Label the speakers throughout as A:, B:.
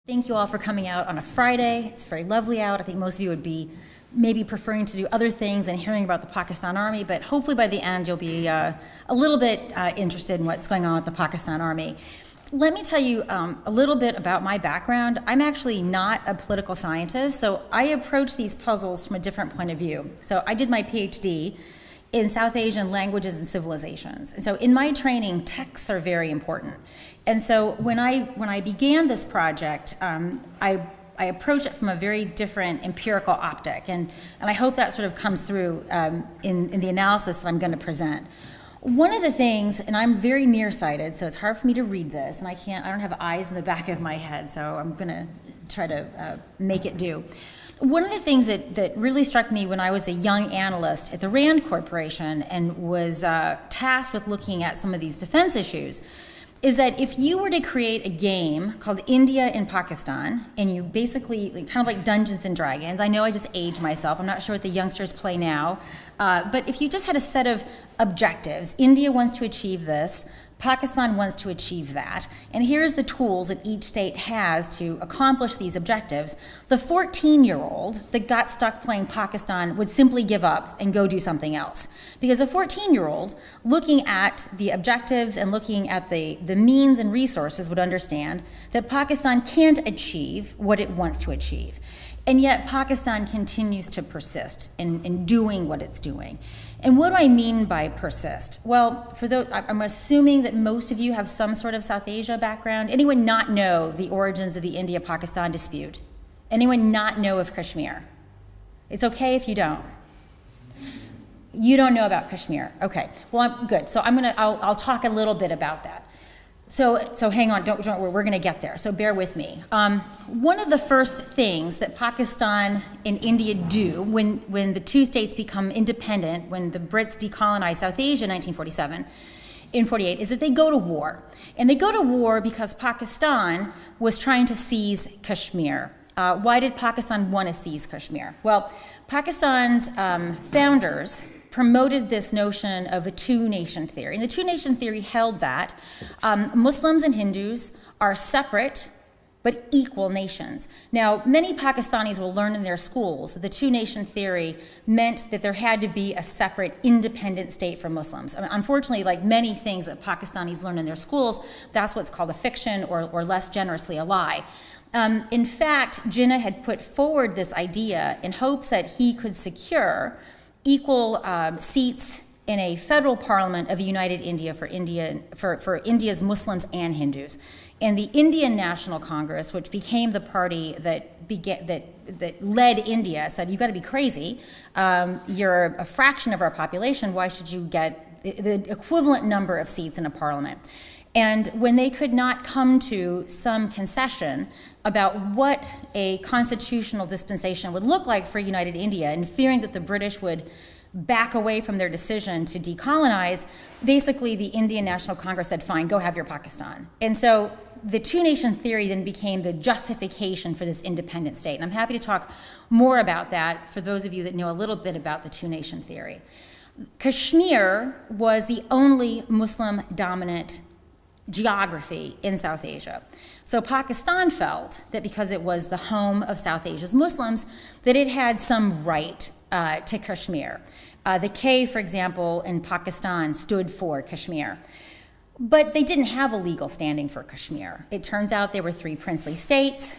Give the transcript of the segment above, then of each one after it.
A: Thank you all for coming out on a Friday. It's very lovely out. I think most of you would be maybe preferring to do other things than hearing about the Pakistan Army, but hopefully by the end you'll be a little bit interested in what's going on with the Pakistan Army. Let me tell you a little bit about my background. I'm actually not a political scientist, so I approach these puzzles from a different point of view. So I did my PhD in South Asian languages and civilizations. And so in my training, texts are very important. And so when I began this project, I approached it from a very different empirical optic, and I hope that sort of comes through in the analysis that I'm going to present. One of the things, and I'm very nearsighted, so it's hard for me to read this, and I don't have eyes in the back of my head, so I'm going to try to make it do. One of the things that really struck me when I was a young analyst at the RAND Corporation and was tasked with looking at some of these defense issues is that if you were to create a game called India and Pakistan, and you basically, kind of like Dungeons and Dragons, I know I just aged myself, I'm not sure what the youngsters play now, but if you just had a set of objectives, India wants to achieve this, Pakistan wants to achieve that, and here's the tools that each state has to accomplish these objectives, the 14-year-old that got stuck playing Pakistan would simply give up and go do something else. Because a 14-year-old looking at the objectives and looking at the means and resources would understand that Pakistan can't achieve what it wants to achieve. And yet Pakistan continues to persist in doing what it's doing. And what do I mean by persist? Well, for those, I'm assuming that most of you have some sort of South Asia background. Anyone not know the origins of the India-Pakistan dispute? Anyone not know of Kashmir? It's okay if you don't. You don't know about Kashmir. Okay. Well, I'm good. So I'll talk a little bit about that. So hang on, don't worry, we're going to get there, so bear with me. One of the first things that Pakistan and India do when the two states become independent, when the Brits decolonize South Asia in 1947, in 48, is that they go to war. And they go to war because Pakistan was trying to seize Kashmir. Why did Pakistan want to seize Kashmir? Well, Pakistan's founders promoted this notion of a two-nation theory. And the two-nation theory held that Muslims and Hindus are separate but equal nations. Now, many Pakistanis will learn in their schools that the two-nation theory meant that there had to be a separate, independent state for Muslims. I mean, unfortunately, like many things that Pakistanis learn in their schools, that's what's called a fiction or less generously a lie. In fact, Jinnah had put forward this idea in hopes that he could secure equal seats in a federal parliament of a united India for India's Muslims and Hindus. And the Indian National Congress, which became the party that led India, said, "You've got to be crazy. You're a fraction of our population. Why should you get the equivalent number of seats in a parliament?" And when they could not come to some concession about what a constitutional dispensation would look like for united India, and fearing that the British would back away from their decision to decolonize, basically the Indian National Congress said, fine, go have your Pakistan. And so the two-nation theory then became the justification for this independent state. And I'm happy to talk more about that for those of you that know a little bit about the two-nation theory. Kashmir was the only Muslim-dominant geography in South Asia. So Pakistan felt that because it was the home of South Asia's Muslims, that it had some right to Kashmir. The K, for example, in Pakistan stood for Kashmir. But they didn't have a legal standing for Kashmir. It turns out there were 3 princely states.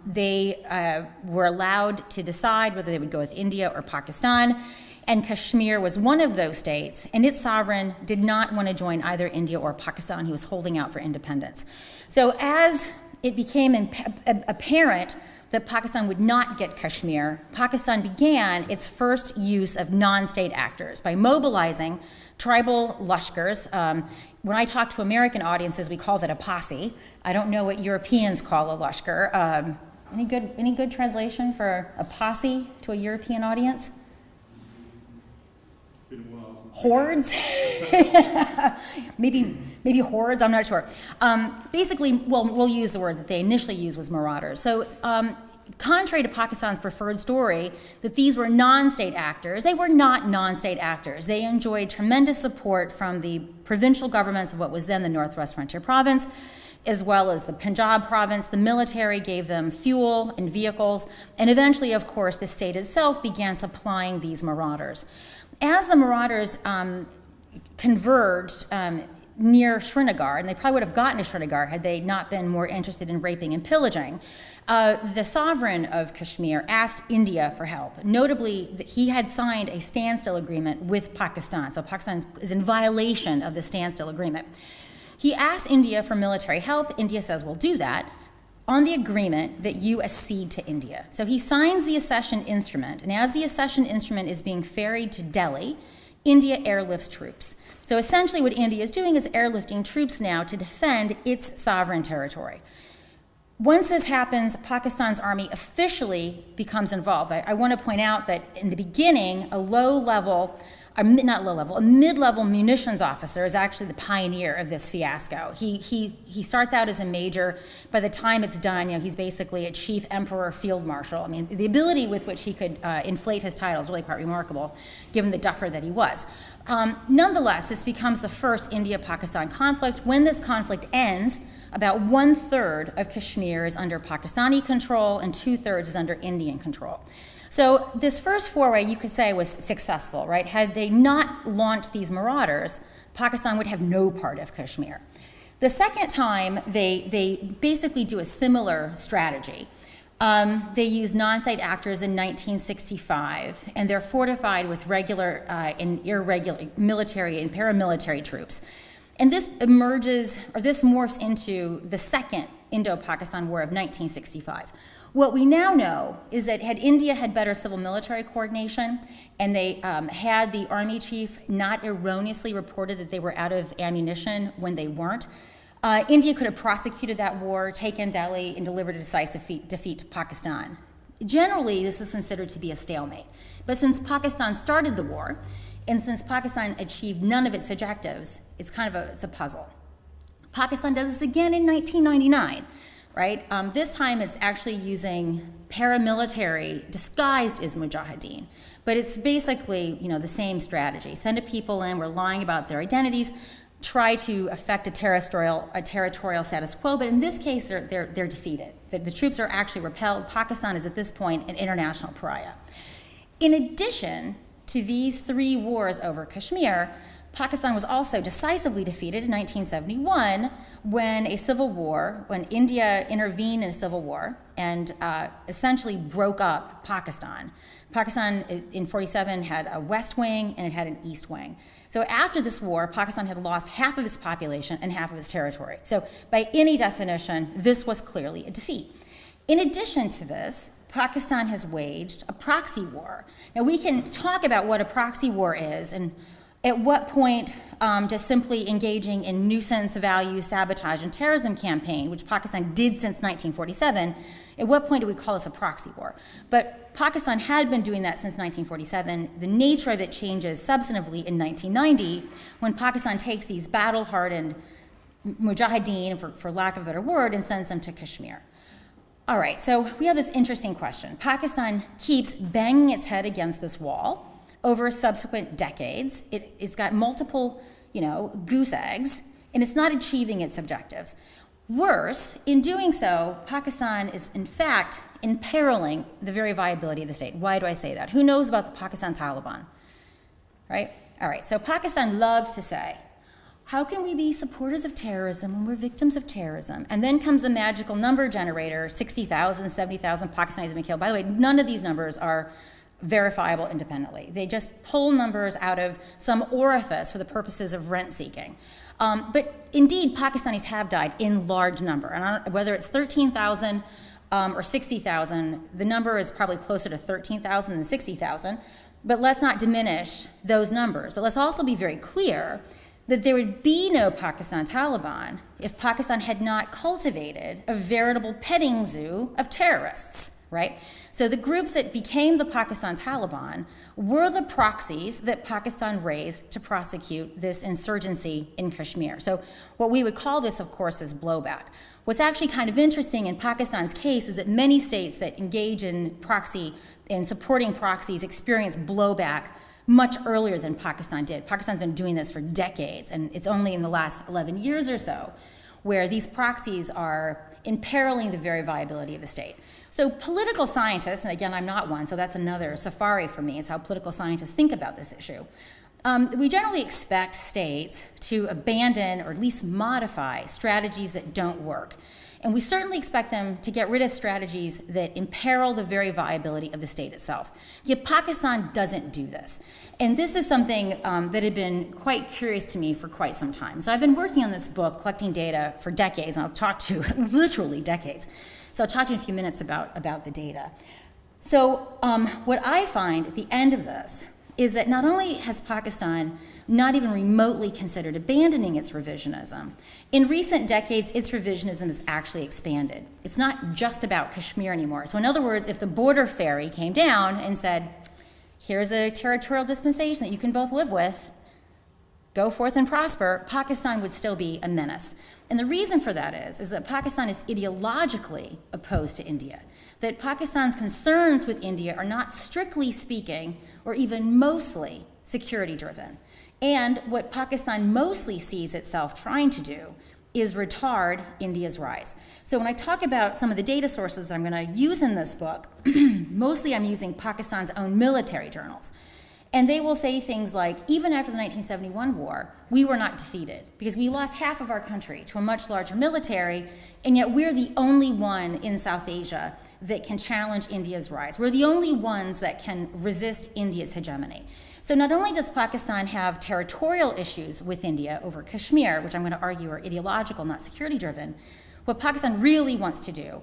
A: They were allowed to decide whether they would go with India or Pakistan. And Kashmir was one of those states, and its sovereign did not want to join either India or Pakistan. He was holding out for independence. So as it became apparent that Pakistan would not get Kashmir, Pakistan began its first use of non-state actors by mobilizing tribal lashkars. When I talk to American audiences, we call that a posse. I don't know what Europeans call a lashkar. Any good translation for a posse to a European audience? Hordes? maybe hordes, I'm not sure. Basically, well, we'll use the word that they initially used was marauders. So contrary to Pakistan's preferred story that these were non-state actors, they were not non-state actors. They enjoyed tremendous support from the provincial governments of what was then the Northwest Frontier Province. as well as the Punjab province. The military gave them fuel and vehicles, and eventually, of course, the state itself began supplying these marauders. As the marauders converged near Srinagar, and they probably would have gotten to Srinagar had they not been more interested in raping and pillaging, the sovereign of Kashmir asked India for help. Notably, that he had signed a standstill agreement with Pakistan, so Pakistan is in violation of the standstill agreement. He asked India for military help. India says, we'll do that, on the agreement that you accede to India. So he signs the accession instrument, and as the accession instrument is being ferried to Delhi, India airlifts troops. So essentially what India is doing is airlifting troops now to defend its sovereign territory. Once this happens, Pakistan's army officially becomes involved. I want to point out that in the beginning, a mid-level munitions officer is actually the pioneer of this fiasco. He starts out as a major. By the time it's done, he's basically a chief emperor field marshal. I mean, the ability with which he could inflate his title is really quite remarkable, given the duffer that he was. Nonetheless, this becomes the first India-Pakistan conflict. When this conflict ends, about 1/3 of Kashmir is under Pakistani control and 2/3 is under Indian control. So this first foray, you could say, was successful, right? Had they not launched these marauders, Pakistan would have no part of Kashmir. The second time, they basically do a similar strategy. They use non-state actors in 1965, and they're fortified with regular and irregular military and paramilitary troops. And this morphs into the second Indo-Pakistan War of 1965. What we now know is that had India had better civil-military coordination, and they had the army chief not erroneously reported that they were out of ammunition when they weren't, India could have prosecuted that war, taken Delhi, and delivered a decisive defeat to Pakistan. Generally, this is considered to be a stalemate. But since Pakistan started the war, and since Pakistan achieved none of its objectives, it's a puzzle. Pakistan does this again in 1999, right? This time it's actually using paramilitary disguised as mujahideen. But it's basically, the same strategy. Send a people in, we're lying about their identities, try to affect a territorial status quo, but in this case, they're defeated. The troops are actually repelled. Pakistan is at this point an international pariah. In addition to these three wars over Kashmir, Pakistan was also decisively defeated in 1971 when India intervened in a civil war and essentially broke up Pakistan. Pakistan in 1947 had a west wing and it had an east wing. So after this war, Pakistan had lost half of its population and half of its territory. So by any definition, this was clearly a defeat. In addition to this, Pakistan has waged a proxy war. Now we can talk about what a proxy war is and at what point does simply engaging in nuisance, value, sabotage, and terrorism campaign, which Pakistan did since 1947, at what point do we call this a proxy war? But Pakistan had been doing that since 1947. The nature of it changes substantively in 1990 when Pakistan takes these battle-hardened mujahideen, for lack of a better word, and sends them to Kashmir. All right, so we have this interesting question. Pakistan keeps banging its head against this wall over subsequent decades. It's got multiple, goose eggs, and it's not achieving its objectives. Worse, in doing so, Pakistan is, in fact, imperiling the very viability of the state. Why do I say that? Who knows about the Pakistan Taliban? Right? All right, so Pakistan loves to say, how can we be supporters of terrorism when we're victims of terrorism? And then comes the magical number generator, 60,000, 70,000 Pakistanis have been killed. By the way, none of these numbers are verifiable independently. They just pull numbers out of some orifice for the purposes of rent seeking. But indeed, Pakistanis have died in large number. And whether it's 13,000 or 60,000, the number is probably closer to 13,000 than 60,000. But let's not diminish those numbers. But let's also be very clear that there would be no Pakistan Taliban if Pakistan had not cultivated a veritable petting zoo of terrorists, right? So the groups that became the Pakistan Taliban were the proxies that Pakistan raised to prosecute this insurgency in Kashmir. So what we would call this, of course, is blowback. What's actually kind of interesting in Pakistan's case is that many states that engage in supporting proxies experience blowback much earlier than Pakistan did. Pakistan's been doing this for decades, and it's only in the last 11 years or so where these proxies are imperiling the very viability of the state. So political scientists, and again, I'm not one, so that's another safari for me, is how political scientists think about this issue. We generally expect states to abandon or at least modify strategies that don't work. And we certainly expect them to get rid of strategies that imperil the very viability of the state itself. Yet Pakistan doesn't do this. And this is something that had been quite curious to me for quite some time. So I've been working on this book, collecting data for decades, and I'll talk to literally decades. So I'll talk to you in a few minutes about the data. So what I find at the end of this is that not only has Pakistan not even remotely considered abandoning its revisionism, in recent decades, its revisionism has actually expanded. It's not just about Kashmir anymore. So in other words, if the border ferry came down and said, here's a territorial dispensation that you can both live with, go forth and prosper, Pakistan would still be a menace. And the reason for that is that Pakistan is ideologically opposed to India, that Pakistan's concerns with India are not strictly speaking or even mostly security driven. And what Pakistan mostly sees itself trying to do is retard India's rise. So when I talk about some of the data sources that I'm going to use in this book, mostly I'm using Pakistan's own military journals. And they will say things like, even after the 1971 war, we were not defeated because we lost half of our country to a much larger military, and yet we're the only one in South Asia that can challenge India's rise. We're the only ones that can resist India's hegemony. So not only does Pakistan have territorial issues with India over Kashmir, which I'm going to argue are ideological, not security-driven, what Pakistan really wants to do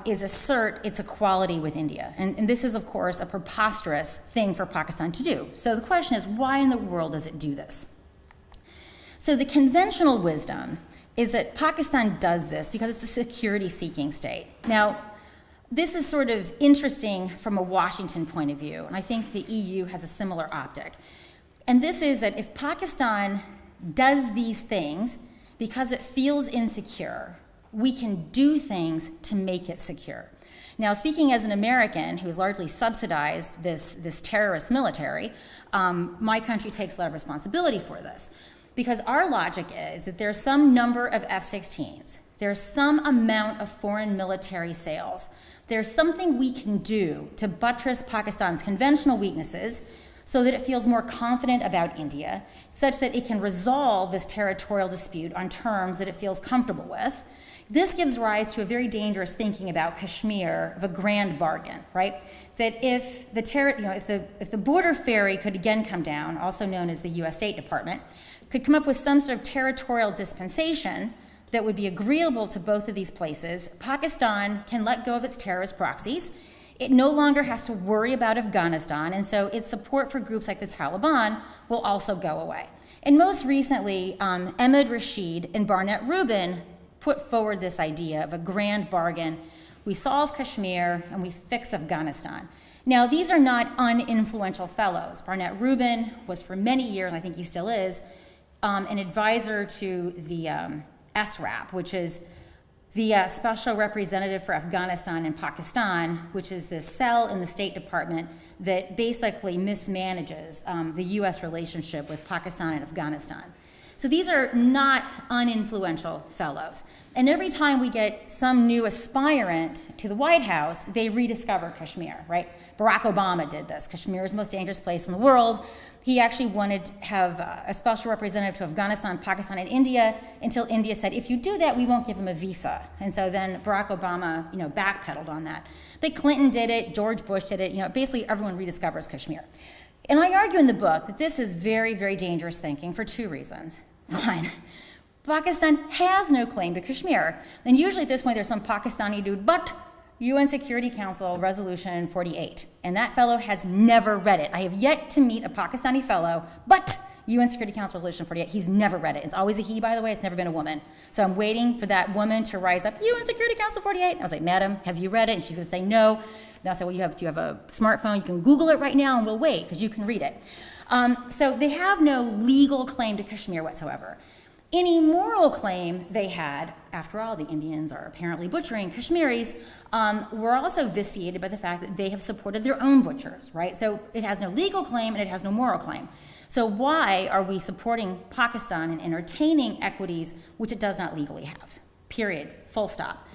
A: is assert its equality with India. And this is, of course, a preposterous thing for Pakistan to do. So the question is, why in the world does it do this? So the conventional wisdom is that Pakistan does this because it's a security-seeking state. Now, this is sort of interesting from a Washington point of view, and I think the EU has a similar optic. And this is that if Pakistan does these things because it feels insecure, we can do things to make it secure. Now, speaking as an American who's largely subsidized this terrorist military, my country takes a lot of responsibility for this. Because our logic is that there's some number of F-16s, there's some amount of foreign military sales, there's something we can do to buttress Pakistan's conventional weaknesses so that it feels more confident about India, such that it can resolve this territorial dispute on terms that it feels comfortable with. This gives rise to a very dangerous thinking about Kashmir of a grand bargain, right? That if the border ferry could again come down, also known as the U.S. State Department, could come up with some sort of territorial dispensation that would be agreeable to both of these places, Pakistan can let go of its terrorist proxies. It no longer has to worry about Afghanistan, and so its support for groups like the Taliban will also go away. And most recently, Ahmed Rashid and Barnett Rubin put forward this idea of a grand bargain. We solve Kashmir and we fix Afghanistan. Now, these are not uninfluential fellows. Barnett Rubin was for many years, I think he still is, an advisor to the SRAP, which is the Special Representative for Afghanistan and Pakistan, which is this cell in the State Department that basically mismanages the U.S. relationship with Pakistan and Afghanistan. So these are not uninfluential fellows. And every time we get some new aspirant to the White House, they rediscover Kashmir, right? Barack Obama did this. Kashmir is the most dangerous place in the world. He actually wanted to have a special representative to Afghanistan, Pakistan, and India until India said, if you do that, we won't give him a visa. And so then Barack Obama, backpedaled on that. But Clinton did it, George Bush did it, basically everyone rediscovers Kashmir. And I argue in the book that this is very, very dangerous thinking for two reasons. One, Pakistan has no claim to Kashmir. And usually at this point there's some Pakistani dude, but UN Security Council Resolution 48. And that fellow has never read it. I have yet to meet a Pakistani fellow, but UN Security Council Resolution 48, he's never read it. It's always a he, by the way, it's never been a woman. So I'm waiting for that woman to rise up, UN Security Council 48. And I was like, madam, have you read it? And she's gonna say no. And I'll say, well, do you have a smartphone? You can Google it right now and we'll wait, because you can read it. So they have no legal claim to Kashmir whatsoever. Any moral claim they had, after all, the Indians are apparently butchering Kashmiris, were also vitiated by the fact that they have supported their own butchers, right? So it has no legal claim and it has no moral claim. So why are we supporting Pakistan and entertaining equities which it does not legally have? Period. Full stop.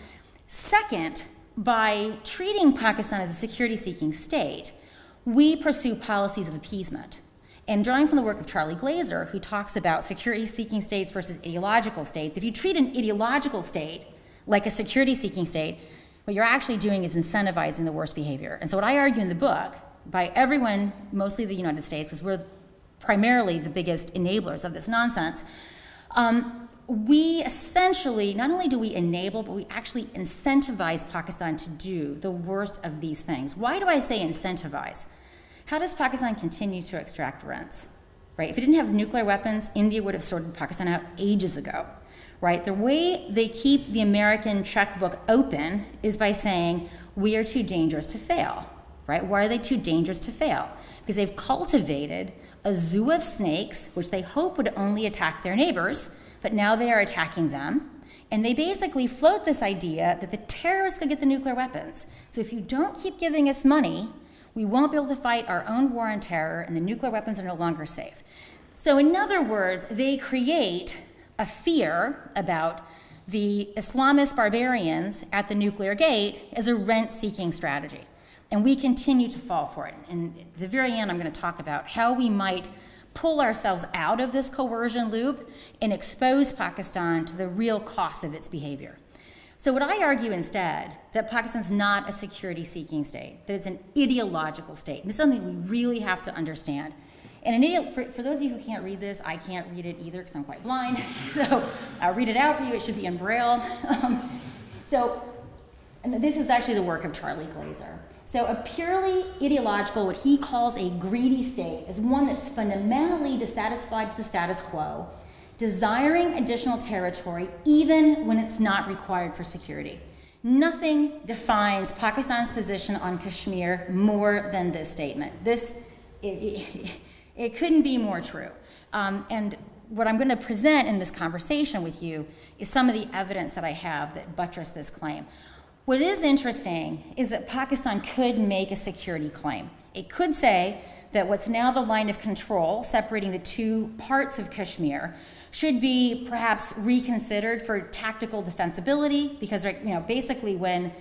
A: Second, by treating Pakistan as a security-seeking state, we pursue policies of appeasement. And drawing from the work of Charlie Glazer, who talks about security-seeking states versus ideological states, if you treat an ideological state like a security-seeking state, what you're actually doing is incentivizing the worst behavior. And so what I argue in the book, by everyone, mostly the United States, because we're primarily the biggest enablers of this nonsense, we essentially, not only do we enable, but we actually incentivize Pakistan to do the worst of these things. Why do I say incentivize? How does Pakistan continue to extract rents? Right? If it didn't have nuclear weapons, India would have sorted Pakistan out ages ago. Right? The way they keep the American checkbook open is by saying, we are too dangerous to fail. Right? Why are they too dangerous to fail? Because they've cultivated a zoo of snakes, which they hope would only attack their neighbors, but now they are attacking them. And they basically float this idea that the terrorists could get the nuclear weapons. So if you don't keep giving us money, we won't be able to fight our own war on terror, and the nuclear weapons are no longer safe. So in other words, they create a fear about the Islamist barbarians at the nuclear gate as a rent-seeking strategy. And we continue to fall for it. And at the very end, I'm going to talk about how we might pull ourselves out of this coercion loop and expose Pakistan to the real cost of its behavior. So what I argue instead, that Pakistan's not a security-seeking state, that it's an ideological state. And it's something we really have to understand. And for those of you who can't read this, I can't read it either because I'm quite blind. So I'll read it out for you. It should be in Braille. And this is actually the work of Charlie Glazer. So a purely ideological, what he calls a greedy state, is one that's fundamentally dissatisfied with the status quo, desiring additional territory even when it's not required for security. Nothing defines Pakistan's position on Kashmir more than this statement. It couldn't be more true. And what I'm going to present in this conversation with you is some of the evidence that I have that buttress this claim. What is interesting is that Pakistan could make a security claim. It could say that what's now the line of control separating the two parts of Kashmir should be perhaps reconsidered for tactical defensibility, because basically when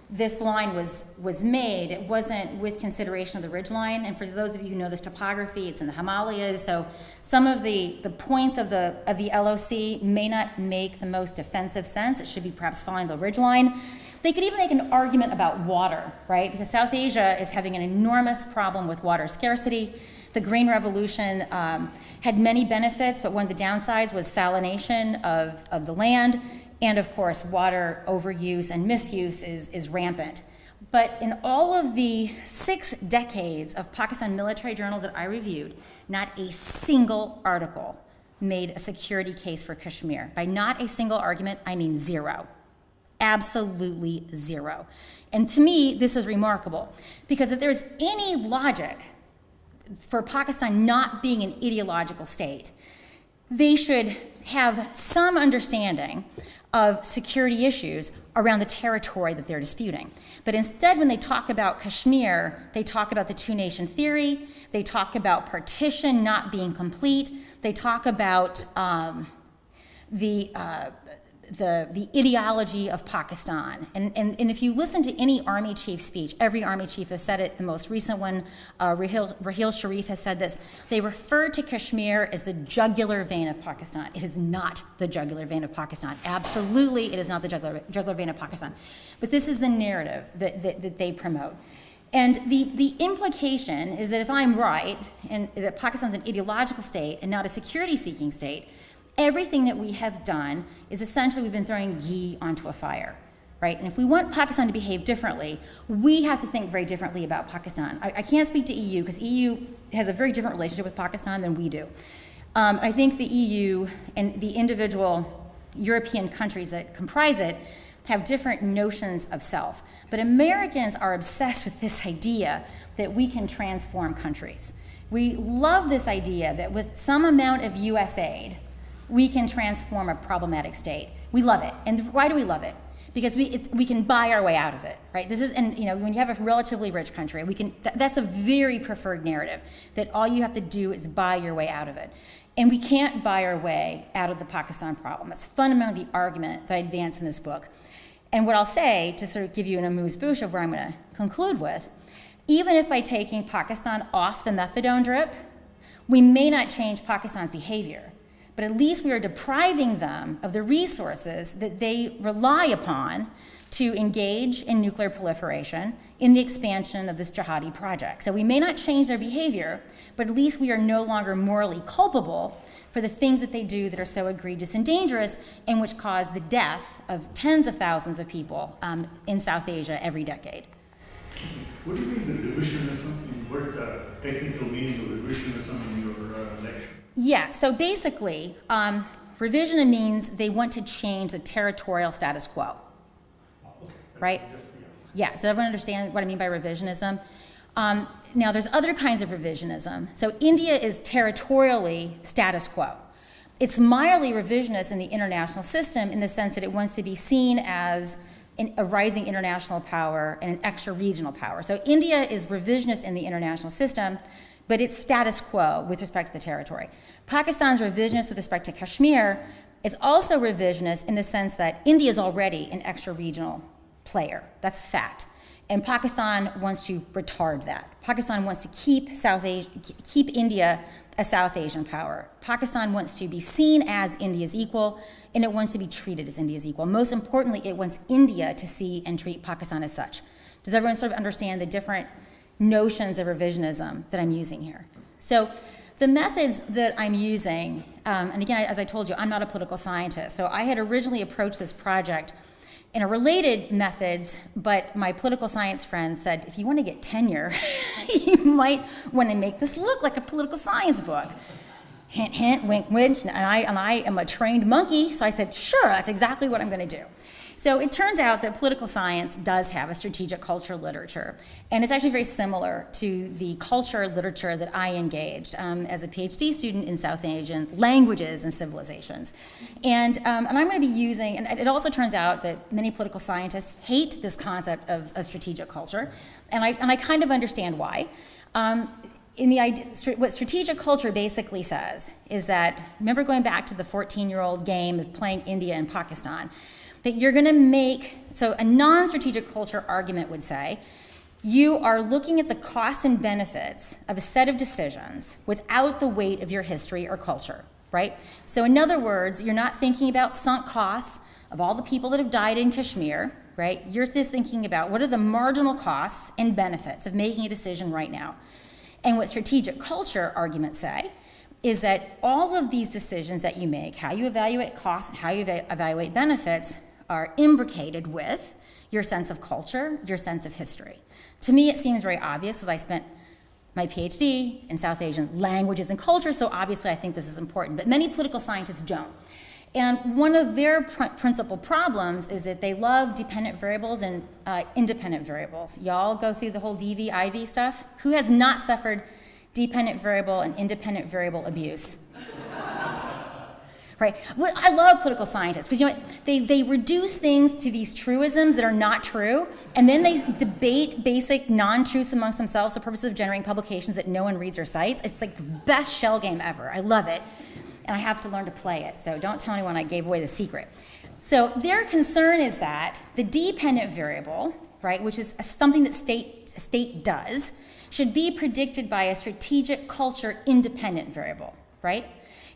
A: this line was made, it wasn't with consideration of the ridgeline. And for those of you who know this topography, it's in the Himalayas, so some of the points of the LOC may not make the most defensive sense. It should be perhaps following the ridgeline. They could even make an argument about water, right? Because South Asia is having an enormous problem with water scarcity. The Green Revolution had many benefits, but one of the downsides was salination of the land. And of course, water overuse and misuse is rampant. But in all of the 6 decades of Pakistan military journals that I reviewed, not a single article made a security case for Kashmir. By not a single argument, I mean zero. Absolutely zero. And to me, this is remarkable, because if there's any logic for Pakistan not being an ideological state, they should have some understanding of security issues around the territory that they're disputing. But instead, when they talk about Kashmir, they talk about the two-nation theory, they talk about partition not being complete, they talk about the ideology of Pakistan. And if you listen to any army chief speech, every army chief has said it. The most recent one, Raheel Sharif has said this. They refer to Kashmir as the jugular vein of Pakistan. It is not the jugular vein of Pakistan. Absolutely, it is not the jugular vein of Pakistan. But this is the narrative that they promote. And the implication is that if I'm right, and that Pakistan's an ideological state and not a security-seeking state, everything that we have done is essentially we've been throwing ghee onto a fire, right? And if we want Pakistan to behave differently, we have to think very differently about Pakistan. I can't speak to EU because EU has a very different relationship with Pakistan than we do. I think the EU and the individual European countries that comprise it have different notions of self. But Americans are obsessed with this idea that we can transform countries. We love this idea that with some amount of US aid, we can transform a problematic state. We love it. And why do we love it? because we can buy our way out of it, right? This is, and when you have a relatively rich country, that's a very preferred narrative, that all you have to do is buy your way out of it. And we can't buy our way out of the Pakistan problem. That's fundamentally the argument that I advance in this book. And what I'll say, to sort of give you an amuse-bouche of where I'm going to conclude with, even if by taking Pakistan off the methadone drip, we may not change Pakistan's behavior, but at least we are depriving them of the resources that they rely upon to engage in nuclear proliferation in the expansion of this jihadi project. So we may not change their behavior, but at least we are no longer morally culpable for the things that they do that are so egregious and dangerous, and which cause the death of tens of thousands of people in South Asia every decade.
B: What do you mean the revisionism? What's the technical meaning of revisionism in your lecture?
A: Yeah, so basically, revisionism means they want to change the territorial status quo.
B: Okay.
A: Right? Yeah, does everyone understand what I mean by revisionism? Now, there's other kinds of revisionism. So India is territorially status quo. It's mildly revisionist in the international system in the sense that it wants to be seen as a rising international power and an extra-regional power. So India is revisionist in the international system, but it's status quo with respect to the territory. Pakistan's revisionist with respect to Kashmir. It's also revisionist in the sense that India is already an extra-regional player. That's a fact. And Pakistan wants to retard that. Pakistan wants to keep India a South Asian power. Pakistan wants to be seen as India's equal, and it wants to be treated as India's equal. Most importantly, it wants India to see and treat Pakistan as such. Does everyone sort of understand the different notions of revisionism that I'm using here? So the methods that I'm using, and again, as I told you, I'm not a political scientist, so I had originally approached this project in a related methods, but my political science friends said, if you want to get tenure, you might want to make this look like a political science book. Hint, hint, wink, wink, and I am a trained monkey, so I said, sure, that's exactly what I'm going to do. So it turns out that political science does have a strategic culture literature, and it's actually very similar to the culture literature that I engaged as a PhD student in South Asian languages and civilizations. And I'm going to be using, and it also turns out that many political scientists hate this concept of strategic culture, and I kind of understand why. What strategic culture basically says is that, remember going back to the 14-year-old game of playing India and Pakistan, that you're going to make, so a non-strategic culture argument would say, you are looking at the costs and benefits of a set of decisions without the weight of your history or culture, right? So in other words, you're not thinking about sunk costs of all the people that have died in Kashmir, right? You're just thinking about what are the marginal costs and benefits of making a decision right now. And what strategic culture arguments say is that all of these decisions that you make, how you evaluate costs and how you evaluate benefits, are imbricated with your sense of culture, your sense of history. To me, it seems very obvious, as I spent my PhD in South Asian languages and culture, so obviously I think this is important, but many political scientists don't. And one of their principal problems is that they love dependent variables and independent variables. Y'all go through the whole DV, IV stuff? Who has not suffered dependent variable and independent variable abuse? Right? Well, I love political scientists because you know what? They reduce things to these truisms that are not true, and then they debate basic non-truths amongst themselves for purposes of generating publications that no one reads or cites. It's like the best shell game ever. I love it, and I have to learn to play it. So don't tell anyone I gave away the secret. So their concern is that the dependent variable, right, which is something that a state does, should be predicted by a strategic culture independent variable, right?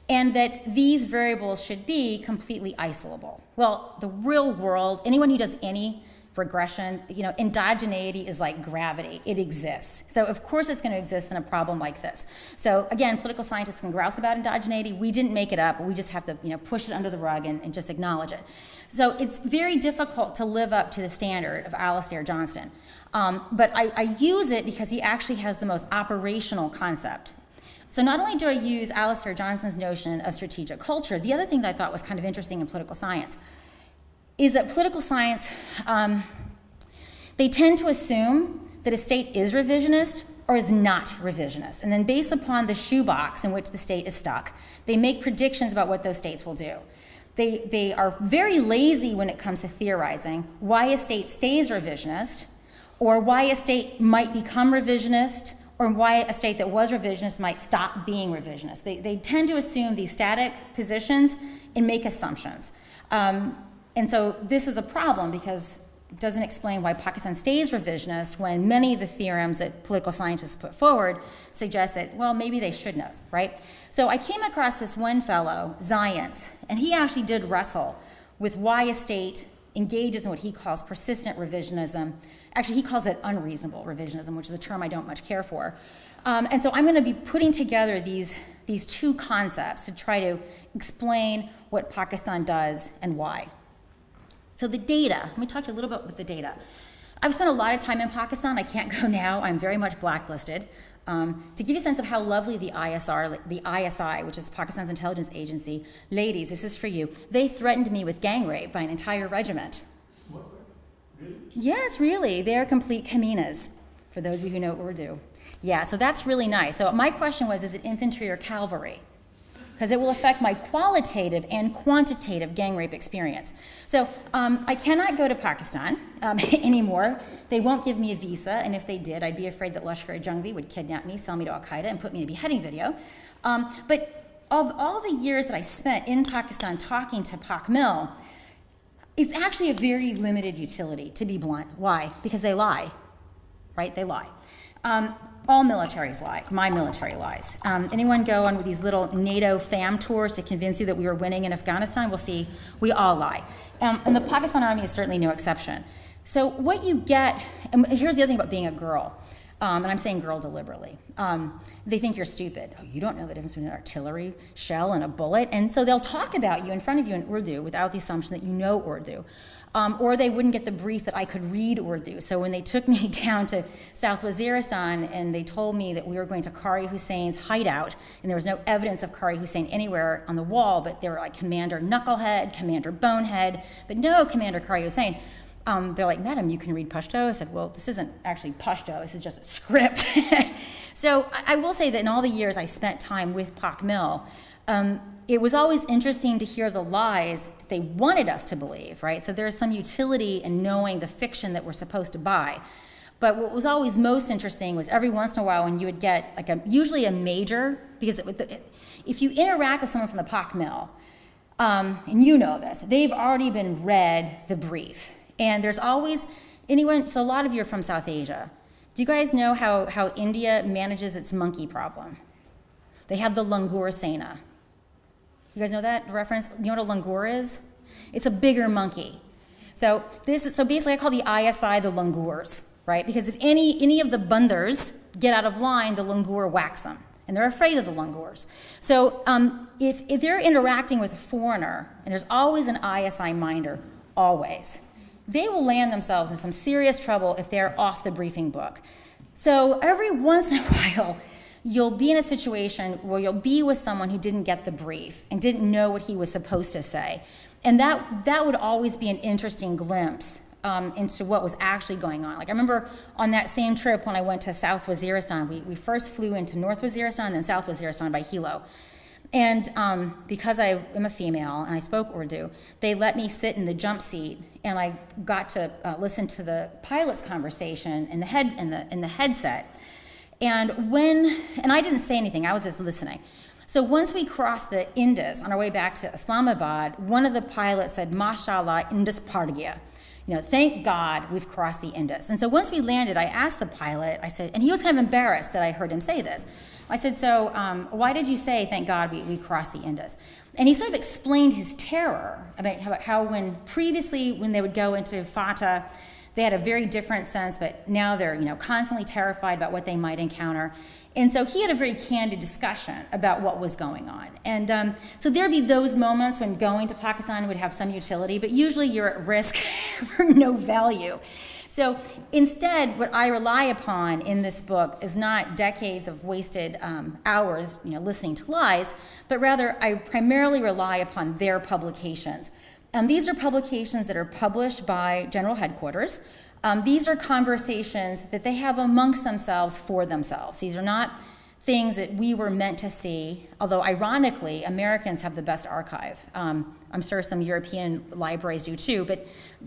A: And that these variables should be completely isolable. Well, the real world, anyone who does any regression, you know, endogeneity is like gravity. It exists. So of course it's going to exist in a problem like this. So again, political scientists can grouse about endogeneity. We didn't make it up. We just have to, you know, push it under the rug and just acknowledge it. So it's very difficult to live up to the standard of Alistair Johnston. But I use it because he actually has the most operational concept. So not only do I use Alistair Johnston's notion of strategic culture, the other thing that I thought was kind of interesting in political science is that political science, they tend to assume that a state is revisionist or is not revisionist. And then based upon the shoebox in which the state is stuck, they make predictions about what those states will do. They are very lazy when it comes to theorizing why a state stays revisionist, or why a state might become revisionist, or why a state that was revisionist might stop being revisionist. They tend to assume these static positions and make assumptions. And so this is a problem because it doesn't explain why Pakistan stays revisionist when many of the theorems that political scientists put forward suggest that, well, maybe they shouldn't have, right? So I came across this one fellow, Zients, and he actually did wrestle with why a state engages in what he calls persistent revisionism. Actually, he calls it unreasonable revisionism, which is a term I don't much care for. And so I'm going to be putting together these two concepts to try to explain what Pakistan does and why. So the data, let me talk to you a little bit about the data. I've spent a lot of time in Pakistan. I can't go now. I'm very much blacklisted. To give you a sense of how lovely the ISI, which is Pakistan's intelligence agency, ladies, this is for you. They threatened me with gang rape by an entire regiment.
B: What? Really?
A: Yes, really. They're complete kaminas, for those of you who know Urdu. Yeah, so that's really nice. So my question was, is it infantry or cavalry? Because it will affect my qualitative and quantitative gang rape experience. So I cannot go to Pakistan anymore. They won't give me a visa, and if they did, I'd be afraid that Lashkar-e-Jhangvi would kidnap me, sell me to Al-Qaeda, and put me in a beheading video. But of all the years that I spent in Pakistan talking to Pak Mill, it's actually a very limited utility, to be blunt. Why? Because they lie, right? They lie. All militaries lie. My military lies. Anyone go on with these little NATO FAM tours to convince you that we were winning in Afghanistan? We'll see. We all lie. And the Pakistan Army is certainly no exception. So what you get, and here's the other thing about being a girl, and I'm saying girl deliberately. They think you're stupid. Oh, you don't know the difference between an artillery shell and a bullet. And so they'll talk about you in front of you in Urdu without the assumption that you know Urdu. Or they wouldn't get the brief that I could read Urdu. So when they took me down to South Waziristan and they told me that we were going to Qari Hussein's hideout, and there was no evidence of Qari Hussein anywhere on the wall, but they were like Commander Knucklehead, Commander Bonehead, but no Commander Qari Hussein. They're like, Madam, you can read Pashto? I said, well, this isn't actually Pashto, this is just a script. So I will say that in all the years I spent time with Pak Mill, it was always interesting to hear the lies that they wanted us to believe, right? So there is some utility in knowing the fiction that we're supposed to buy. But what was always most interesting was every once in a while when you would get like usually a major, because if you interact with someone from the Pak Mill, and you know this, they've already been read the brief. And there's always so a lot of you are from South Asia. Do you guys know how India manages its monkey problem? They have the langur sena. You guys know that reference? You know what a langur is? It's a bigger monkey. So basically I call the ISI the langurs, right? Because if any of the bundars get out of line, the langur whacks them. And they're afraid of the langurs. So if they're interacting with a foreigner, and there's always an ISI minder, always, they will land themselves in some serious trouble if they're off the briefing book. So every once in a while, you'll be in a situation where you'll be with someone who didn't get the brief and didn't know what he was supposed to say. And that would always be an interesting glimpse into what was actually going on. Like I remember on that same trip when I went to South Waziristan, we first flew into North Waziristan and then South Waziristan by Hilo. And because I am a female and I spoke Urdu, they let me sit in the jump seat and I got to listen to the pilot's conversation in the headset. And I didn't say anything, I was just listening. So once we crossed the Indus on our way back to Islamabad, one of the pilots said, Mashallah, Indus par gaya. Thank God we've crossed the Indus. And so once we landed, I asked the pilot, I said, and he was kind of embarrassed that I heard him say this. I said, so why did you say, thank God we crossed the Indus? And he sort of explained his terror about how when they would go into Fatah, they had a very different sense, but now they're constantly terrified about what they might encounter. And so he had a very candid discussion about what was going on. And so there'd be those moments when going to Pakistan would have some utility, but usually you're at risk for no value. So instead, what I rely upon in this book is not decades of wasted hours listening to lies, but rather I primarily rely upon their publications. These are publications that are published by General Headquarters. These are conversations that they have amongst themselves for themselves. These are not things that we were meant to see, although ironically, Americans have the best archive I'm sure some European libraries do too, but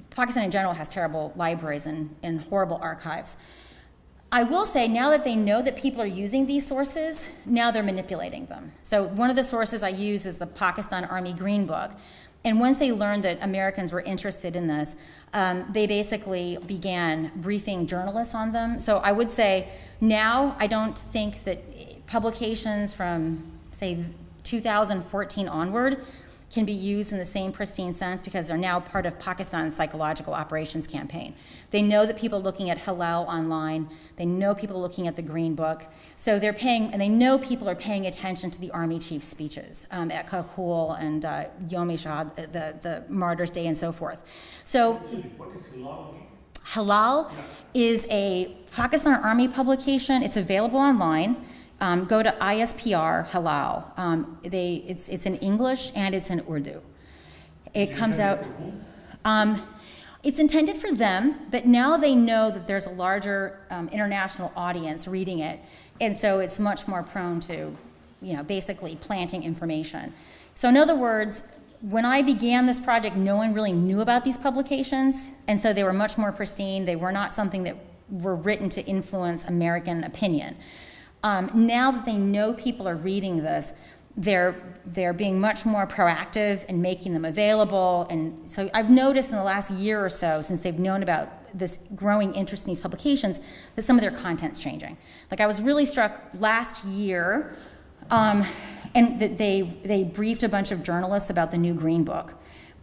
A: Pakistan in general has terrible libraries and horrible archives. I will say, now that they know that people are using these sources, now they're manipulating them. So one of the sources I use is the Pakistan Army Green Book. And once they learned that Americans were interested in this, they basically began briefing journalists on them. So I would say now I don't think that publications from, say, 2014 onward can be used in the same pristine sense, because they're now part of Pakistan's psychological operations campaign. They know that people are looking at halal online. They know people are looking at the Green Book. So they're paying, and they know people are paying attention to the army chief's speeches at Kakul and Yom-e-Shahad, the Martyrs' Day, and so forth. So
B: what is halal?
A: Halal is a Pakistan Army publication. It's available online. Go to ISPR Halal. It's in English and it's in Urdu. It comes out. It's intended for them, but now they know that there's a larger international audience reading it, and so it's much more prone to, basically planting information. So in other words, when I began this project, no one really knew about these publications, and so they were much more pristine. They were not something that were written to influence American opinion. Now that they know people are reading this, they're being much more proactive in making them available. And so I've noticed in the last year or so, since they've known about this growing interest in these publications, that some of their content's changing. Like, I was really struck last year, and that they briefed a bunch of journalists about the new Green Book.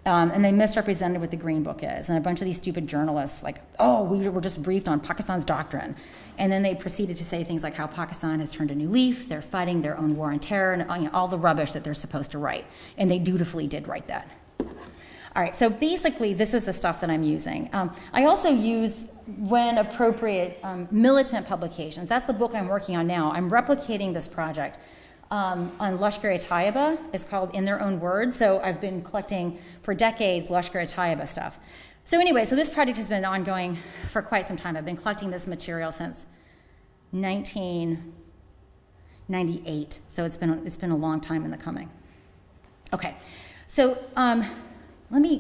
A: And they misrepresented what the Green Book is. And a bunch of these stupid journalists, like, oh, we were just briefed on Pakistan's doctrine. And then they proceeded to say things like how Pakistan has turned a new leaf, they're fighting their own war on terror, and all the rubbish that they're supposed to write. And they dutifully did write that. All right, so basically, this is the stuff that I'm using. I also use, when appropriate, militant publications. That's the book I'm working on now. I'm replicating this project on Lashkar-e-Taiba. It's called In Their Own Words. So I've been collecting for decades Lashkar-e-Taiba stuff. So anyway, so this project has been ongoing for quite some time. I've been collecting this material since 1998. So it's been a long time in the coming. Okay, so I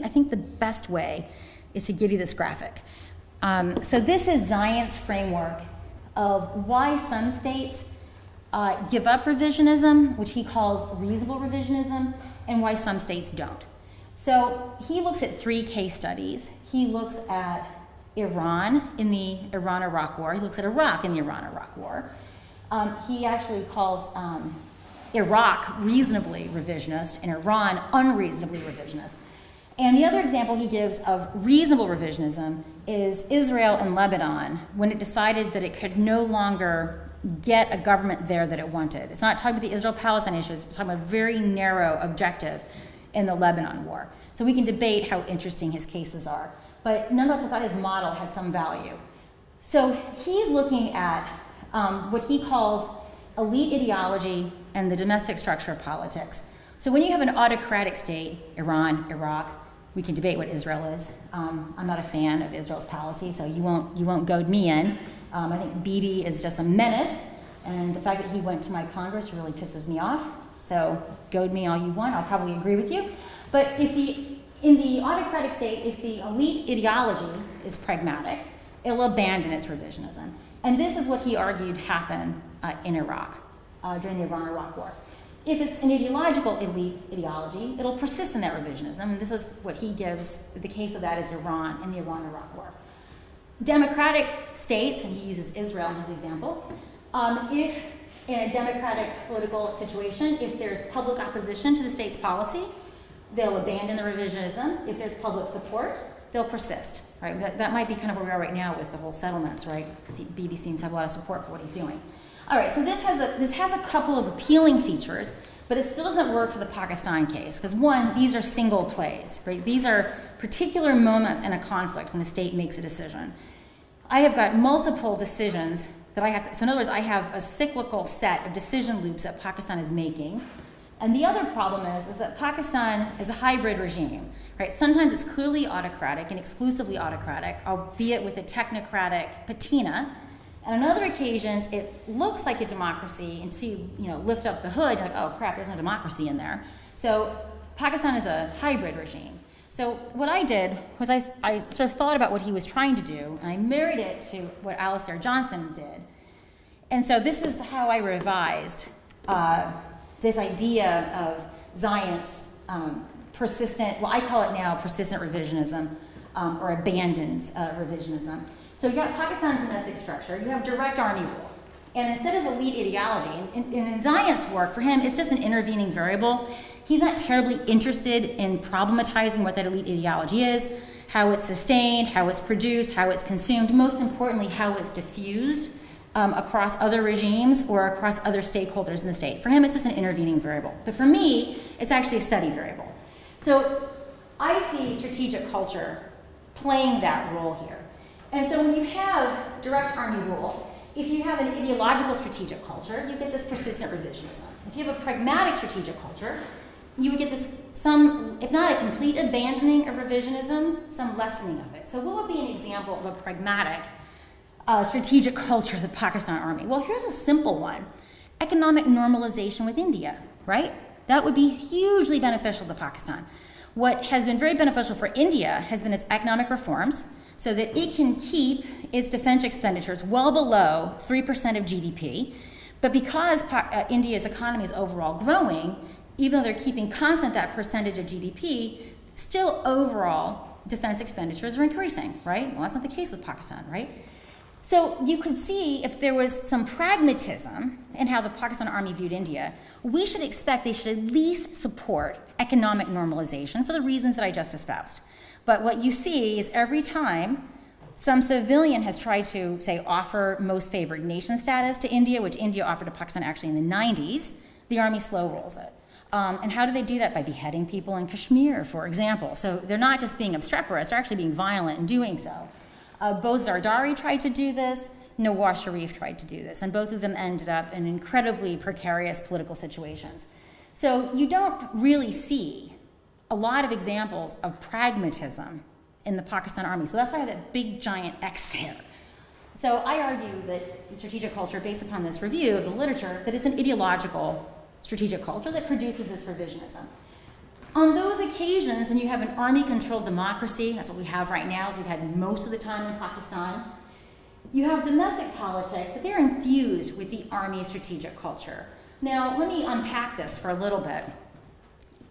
A: think the best way is to give you this graphic. So this is Zient's framework of why some states give up revisionism, which he calls reasonable revisionism, and why some states don't. So he looks at 3 case studies. He looks at Iran in the Iran-Iraq War. He looks at Iraq in the Iran-Iraq War. He actually calls Iraq reasonably revisionist and Iran unreasonably revisionist. And the other example he gives of reasonable revisionism is Israel and Lebanon, when it decided that it could no longer get a government there that it wanted. It's not talking about the Israel-Palestine issues, it's talking about a very narrow objective in the Lebanon war. So we can debate how interesting his cases are, but nonetheless I thought his model had some value. So he's looking at what he calls elite ideology and the domestic structure of politics. So when you have an autocratic state, Iran, Iraq, we can debate what Israel is. I'm not a fan of Israel's policy, so you won't goad me in. I think Bibi is just a menace, and the fact that he went to my Congress really pisses me off. So goad me all you want, I'll probably agree with you. But in the autocratic state, if the elite ideology is pragmatic, it'll abandon its revisionism. And this is what he argued happened in Iraq during the Iran-Iraq War. If it's an ideological elite ideology, it'll persist in that revisionism. And this is what he gives, the case of that is Iran in the Iran-Iraq War. Democratic states, and he uses Israel as an example, if in a democratic political situation, if there's public opposition to the state's policy, they'll abandon the revisionism. If there's public support, they'll persist. Right? That might be kind of where we are right now with the whole settlements, right? Because Bibi seems to have a lot of support for what he's doing. All right, so this has a couple of appealing features, but it still doesn't work for the Pakistan case, because one, these are single plays, right? These are particular moments in a conflict when a state makes a decision. I have got multiple decisions that I have to, so in other words, I have a cyclical set of decision loops that Pakistan is making. And the other problem is that Pakistan is a hybrid regime, right? Sometimes it's clearly autocratic and exclusively autocratic, albeit with a technocratic patina. And on other occasions, it looks like a democracy until you lift up the hood, and you're like, oh crap, there's no democracy in there. So Pakistan is a hybrid regime. So what I did was I sort of thought about what he was trying to do, and I married it to what Alistair Johnson did. And so this is how I revised this idea of Zient's persistent, well, I call it now persistent revisionism, or abandons revisionism. So you got Pakistan's domestic structure, you have direct army rule. And instead of elite ideology, in Zient's work, for him, it's just an intervening variable. He's not terribly interested in problematizing what that elite ideology is, how it's sustained, how it's produced, how it's consumed, most importantly, how it's diffused across other regimes or across other stakeholders in the state. For him, it's just an intervening variable. But for me, it's actually a study variable. So I see strategic culture playing that role here. And so when you have direct army rule, if you have an ideological strategic culture, you get this persistent revisionism. If you have a pragmatic strategic culture, you would get this, some, if not a complete abandoning of revisionism, some lessening of it. So what would be an example of a pragmatic strategic culture of the Pakistan Army? Well, here's a simple one. Economic normalization with India, right? That would be hugely beneficial to Pakistan. What has been very beneficial for India has been its economic reforms, so that it can keep its defense expenditures well below 3% of GDP. But because India's economy is overall growing, even though they're keeping constant that percentage of GDP, still overall defense expenditures are increasing, right? Well, that's not the case with Pakistan, right? So you could see if there was some pragmatism in how the Pakistan Army viewed India, we should expect they should at least support economic normalization for the reasons that I just espoused. But what you see is every time some civilian has tried to, say, offer most favored nation status to India, which India offered to Pakistan actually in the 90s, the Army slow rolls it. And how do they do that? By beheading people in Kashmir, for example. So they're not just being obstreperous, they're actually being violent in doing so. Both Zardari tried to do this, Nawaz Sharif tried to do this, and both of them ended up in incredibly precarious political situations. So you don't really see a lot of examples of pragmatism in the Pakistan Army. So that's why I have that big giant X there. So I argue that the strategic culture, based upon this review of the literature, that it's an ideological strategic culture that produces this revisionism. On those occasions when you have an army-controlled democracy, that's what we have right now, as we've had most of the time in Pakistan, you have domestic politics, but they're infused with the army strategic culture. Now, let me unpack this for a little bit.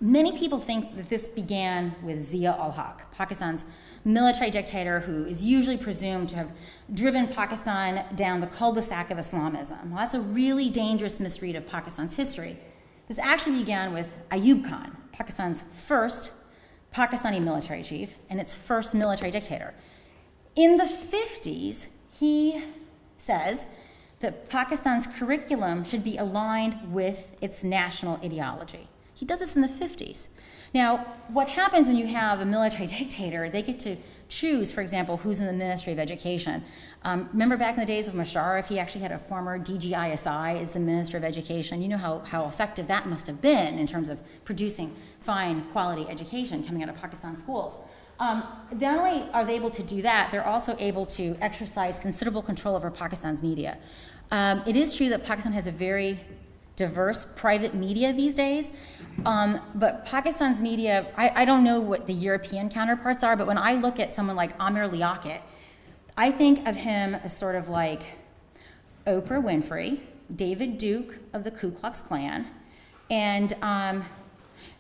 A: Many people think that this began with Zia ul-Haq, Pakistan's military dictator who is usually presumed to have driven Pakistan down the cul-de-sac of Islamism. Well, that's a really dangerous misread of Pakistan's history. This actually began with Ayub Khan, Pakistan's first Pakistani military chief and its first military dictator. In the 50s, he says that Pakistan's curriculum should be aligned with its national ideology. He does this in the 50s. Now, what happens when you have a military dictator, they get to choose, for example, who's in the Ministry of Education. Remember back in the days of Musharraf, he actually had a former DGISI as the Minister of Education. You know how effective that must have been in terms of producing fine quality education coming out of Pakistan schools. Not only are they able to do that, they're also able to exercise considerable control over Pakistan's media. It is true that Pakistan has a very diverse private media these days, but Pakistan's media, I don't know what the European counterparts are, but when I look at someone like Amir Liaquat, I think of him as sort of like Oprah Winfrey, David Duke of the Ku Klux Klan, and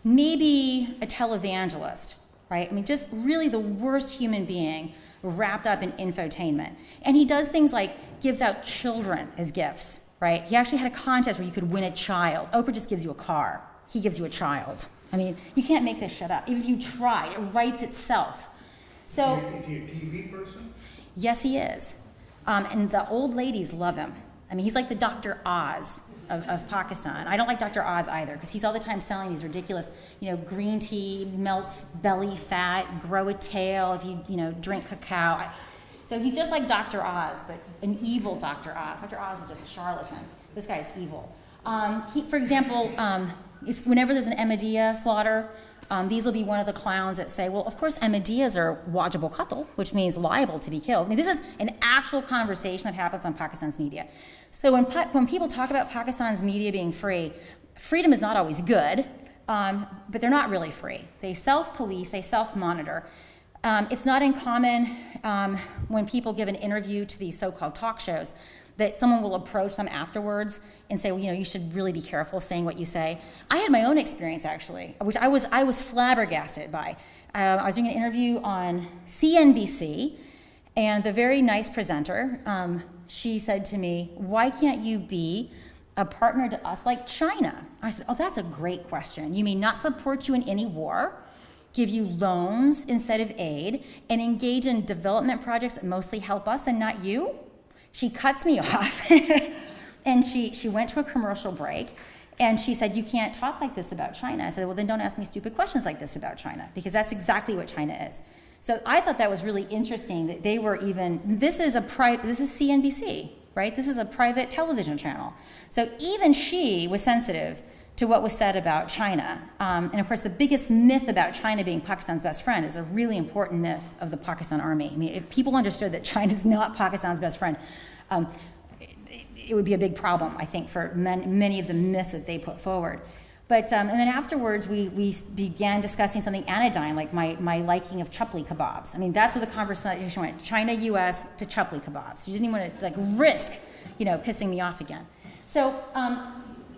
A: maybe a televangelist, right? I mean, just really the worst human being wrapped up in infotainment. And he does things like gives out children as gifts, right? He actually had a contest where you could win a child. Oprah just gives you a car. He gives you a child. I mean, you can't make this shit up. Even if you tried, it writes itself. So,
B: is he a TV person?
A: Yes, he is. And the old ladies love him. I mean, he's like the Dr. Oz of Pakistan. I don't like Dr. Oz either, because he's all the time selling these ridiculous, green tea melts belly fat, grow a tail if you drink cacao. So he's just like Dr. Oz, but an evil Dr. Oz. Dr. Oz is just a charlatan. This guy is evil. For example, whenever there's an Ahmadiyya slaughter, these will be one of the clowns that say, well, of course, Ahmadiyyas are wajibul qatl, which means liable to be killed. I mean, this is an actual conversation that happens on Pakistan's media. So when people talk about Pakistan's media being free, freedom is not always good. but they're not really free. They self-police, they self-monitor. It's not uncommon when people give an interview to these so-called talk shows that someone will approach them afterwards and say, well, you should really be careful saying what you say. I had my own experience, actually, which I was flabbergasted by. I was doing an interview on CNBC, and the very nice presenter, she said to me, why can't you be a partner to us like China? I said, oh, that's a great question. You mean not support you in any war, give you loans instead of aid, and engage in development projects that mostly help us and not you? She cuts me off, and she went to a commercial break, and she said, you can't talk like this about China. I said, well, then don't ask me stupid questions like this about China, because that's exactly what China is. So I thought that was really interesting that they were even, this is CNBC, right? This is a private television channel. So even she was sensitive to what was said about China. And of course, the biggest myth about China being Pakistan's best friend is a really important myth of the Pakistan Army. I mean, if people understood that China is not Pakistan's best friend, it would be a big problem, I think, for many of the myths that they put forward. But, and then afterwards, we began discussing something anodyne, like my liking of chapli kebabs. I mean, that's where the conversation went, China, US, to chapli kebabs. You didn't even want to risk, pissing me off again. So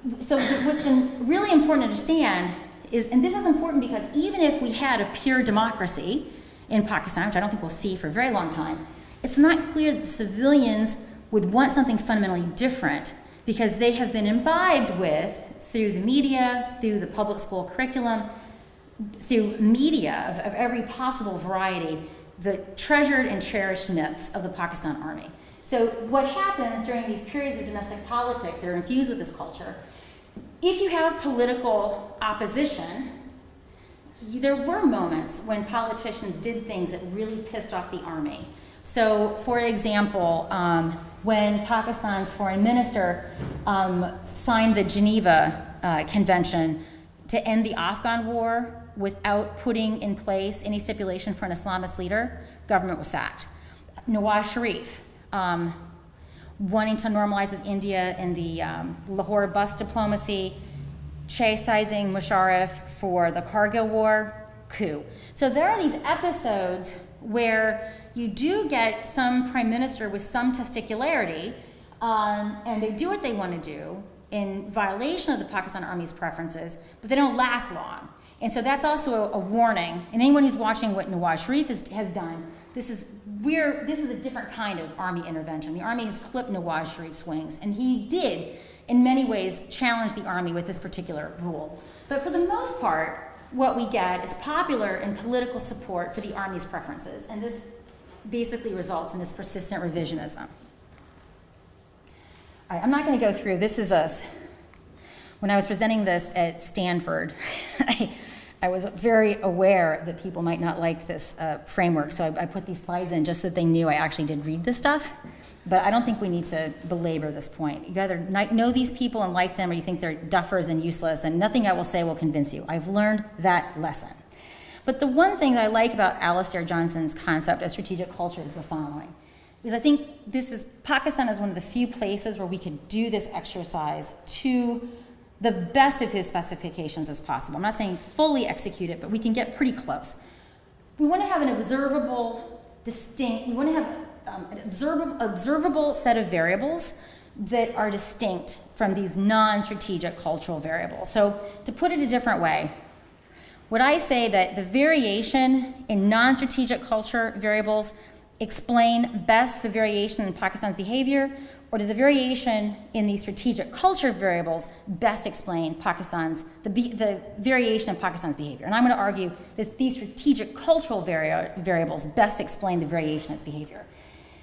A: what's been really important to understand is, and this is important because even if we had a pure democracy in Pakistan, which I don't think we'll see for a very long time, it's not clear that the civilians would want something fundamentally different because they have been imbibed with, through the media, through the public school curriculum, through media of every possible variety, the treasured and cherished myths of the Pakistan Army. So what happens during these periods of domestic politics that are infused with this culture, if you have political opposition, there were moments when politicians did things that really pissed off the army. So, for example, when Pakistan's foreign minister signed the Geneva Convention to end the Afghan war without putting in place any stipulation for an Islamist leader, government was sacked. Nawaz Sharif, wanting to normalize with India in the Lahore bus diplomacy, chastising Musharraf for the Kargil War, coup. So there are these episodes where you do get some prime minister with some testicularity, and they do what they want to do in violation of the Pakistan Army's preferences, but they don't last long. And so that's also a warning. And anyone who's watching what Nawaz Sharif has done, this is a different kind of army intervention. The army has clipped Nawaz Sharif's wings, and he did, in many ways, challenge the army with this particular rule. But for the most part, what we get is popular and political support for the army's preferences, and this basically results in this persistent revisionism. I'm not going to go through, this is us. When I was presenting this at Stanford, I was very aware that people might not like this framework, so I put these slides in just so that they knew I actually did read this stuff. But I don't think we need to belabor this point. You either know these people and like them, or you think they're duffers and useless, and nothing I will say will convince you. I've learned that lesson. But the one thing that I like about Alistair Johnson's concept of strategic culture is the following. Because I think Pakistan is one of the few places where we could do this exercise to the best of his specifications as possible. I'm not saying fully execute it, but we can get pretty close. We want to have an observable, we want to have an observable set of variables that are distinct from these non-strategic cultural variables. So to put it a different way, would I say that the variation in non-strategic culture variables explain best the variation in Pakistan's behavior, or does the variation in these strategic culture variables best explain the variation of Pakistan's behavior? And I'm going to argue that these strategic cultural variables best explain the variation in its behavior.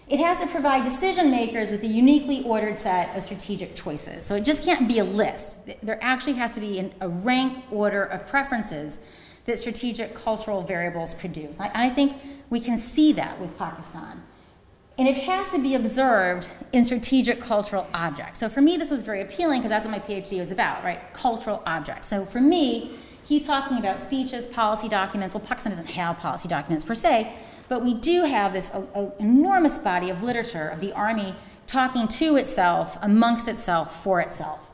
A: It has to provide decision makers with a uniquely ordered set of strategic choices. So it just can't be a list. There actually has to be a rank order of preferences that strategic cultural variables produce. I think we can see that with Pakistan. And it has to be observed in strategic cultural objects. So for me, this was very appealing because that's what my PhD was about, right? Cultural objects. So for me, he's talking about speeches, policy documents. Well, Pakistan doesn't have policy documents per se, but we do have this enormous body of literature of the army talking to itself, amongst itself, for itself.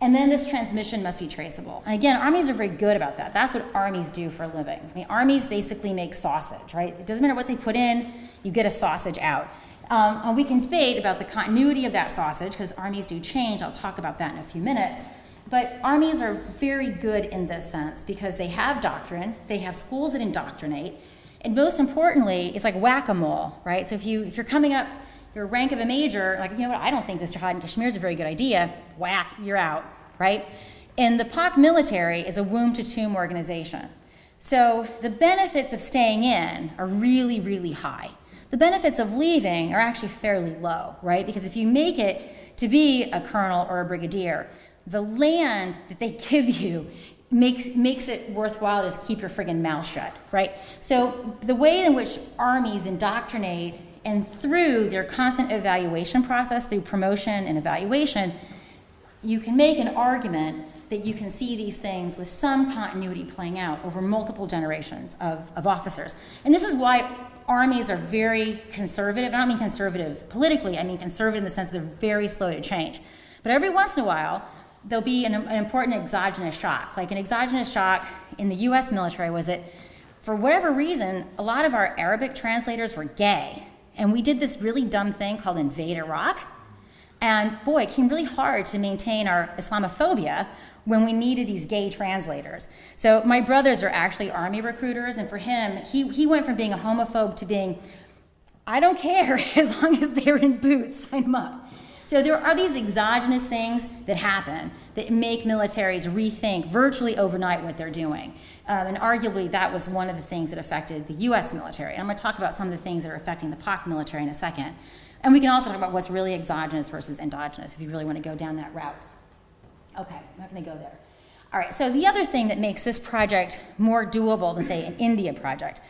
A: And then this transmission must be traceable. And again, armies are very good about that. That's what armies do for a living. I mean, armies basically make sausage, right? It doesn't matter what they put in, you get a sausage out. And we can debate about the continuity of that sausage, because armies do change. I'll talk about that in a few minutes. But armies are very good in this sense because they have doctrine, they have schools that indoctrinate, and most importantly, it's like whack-a-mole, right? So if you're coming up your rank of a major, like, you know what, I don't think this jihad in Kashmir is a very good idea, whack, you're out, right? And the Pak military is a womb-to-tomb organization. So the benefits of staying in are really, really high. The benefits of leaving are actually fairly low, right? Because if you make it to be a colonel or a brigadier, the land that they give you makes it worthwhile to just keep your friggin' mouth shut, right? So the way in which armies indoctrinate, and through their constant evaluation process, through promotion and evaluation, you can make an argument that you can see these things with some continuity playing out over multiple generations of officers. And this is why armies are very conservative. I don't mean conservative politically, I mean conservative in the sense that they're very slow to change. But every once in a while, there'll be an important exogenous shock. Like an exogenous shock in the US military was that, for whatever reason, a lot of our Arabic translators were gay. And we did this really dumb thing called invade Iraq. And boy, it came really hard to maintain our Islamophobia when we needed these gay translators. So my brothers are actually army recruiters, and for him, he went from being a homophobe to being, I don't care, as long as they're in boots, sign them up. So there are these exogenous things that happen that make militaries rethink virtually overnight what they're doing. And arguably that was one of the things that affected the US military. And I'm going to talk about some of the things that are affecting the Pak military in a second. And we can also talk about what's really exogenous versus endogenous if you really want to go down that route. Okay, I'm not going to go there. All right, so the other thing that makes this project more doable than, say, an India project,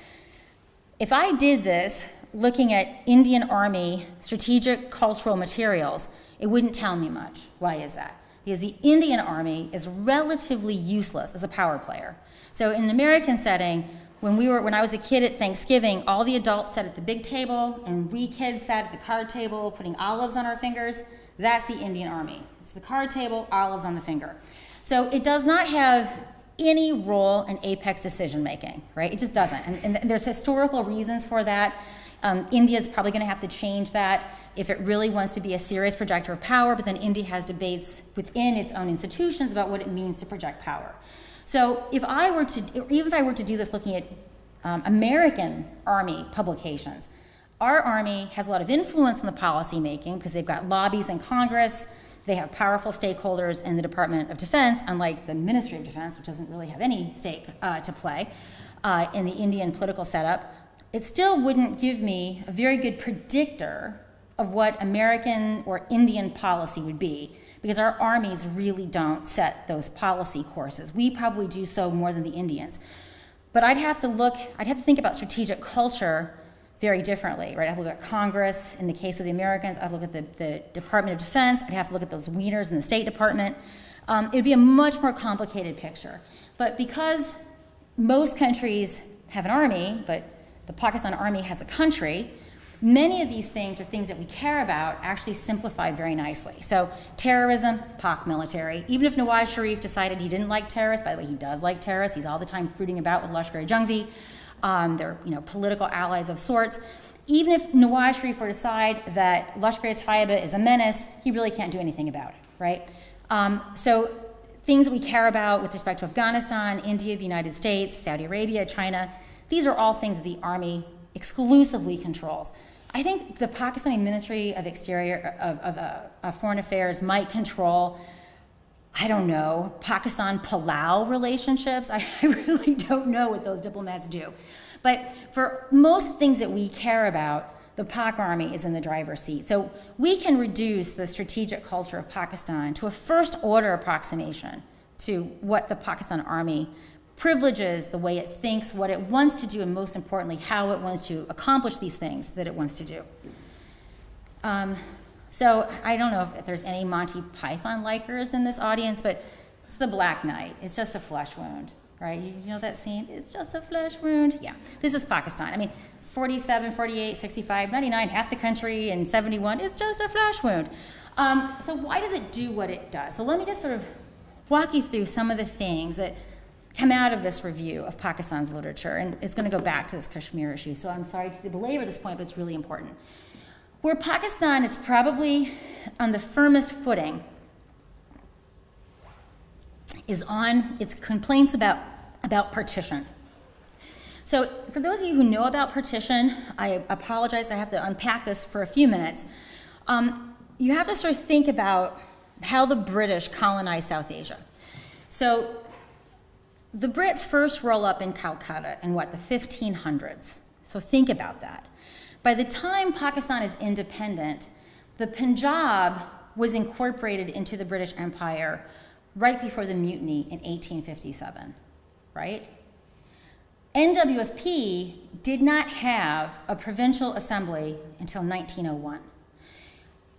A: if I did this looking at Indian Army strategic cultural materials, it wouldn't tell me much. Why is that? Because the Indian Army is relatively useless as a power player. So in an American setting, when I was a kid at Thanksgiving, all the adults sat at the big table, and we kids sat at the card table putting olives on our fingers. That's the Indian Army. It's the card table, olives on the finger. So it does not have any role in apex decision making, right? It just doesn't. And there's historical reasons for that. India is probably going to have to change that if it really wants to be a serious projector of power, but then India has debates within its own institutions about what it means to project power. So even if I were to do this looking at American Army publications, our Army has a lot of influence in the policy making because they've got lobbies in Congress, they have powerful stakeholders in the Department of Defense, unlike the Ministry of Defense, which doesn't really have any stake to play in the Indian political setup. It still wouldn't give me a very good predictor of what American or Indian policy would be, because our armies really don't set those policy courses. We probably do so more than the Indians. But I'd have to think about strategic culture very differently, right? I'd have to look at Congress. In the case of the Americans, I'd look at the Department of Defense. I'd have to look at those wieners in the State Department. It would be a much more complicated picture. But because most countries have an army, but the Pakistan Army has a country, many of these things are things that we care about actually simplify very nicely. So terrorism, Pak military. Even if Nawaz Sharif decided he didn't like terrorists, by the way, he does like terrorists. He's all the time fruiting about with Lashkar-e-Jhangvi. They're political allies of sorts. Even if Nawaz Sharif were to decide that Lashkar-e-Taiba is a menace, he really can't do anything about it, right? So things that we care about with respect to Afghanistan, India, the United States, Saudi Arabia, China, these are all things that the Army exclusively controls. I think the Pakistani Ministry of Foreign Affairs might control, I don't know, Pakistan-Palau relationships. I really don't know what those diplomats do. But for most things that we care about, the Pak Army is in the driver's seat. So we can reduce the strategic culture of Pakistan to a first-order approximation to what the Pakistan Army privileges, the way it thinks, what it wants to do, and most importantly, how it wants to accomplish these things that it wants to do. So I don't know if there's any Monty Python likers in this audience, but it's the Black Knight. It's just a flesh wound, right? You know that scene? It's just a flesh wound. Yeah, this is Pakistan. I mean, 47, 48, 65, 99, half the country, and 71, it's just a flesh wound. So why does it do what it does? So let me just sort of walk you through some of the things that come out of this review of Pakistan's literature, and it's going to go back to this Kashmir issue, so I'm sorry to belabor this point, but it's really important. Where Pakistan is probably on the firmest footing is on its complaints about partition. So for those of you who know about partition, I apologize, I have to unpack this for a few minutes. You have to sort of think about how the British colonized South Asia. So the Brits first roll up in Calcutta in the 1500s. So think about that. By the time Pakistan is independent, the Punjab was incorporated into the British Empire right before the mutiny in 1857, right? NWFP did not have a provincial assembly until 1901.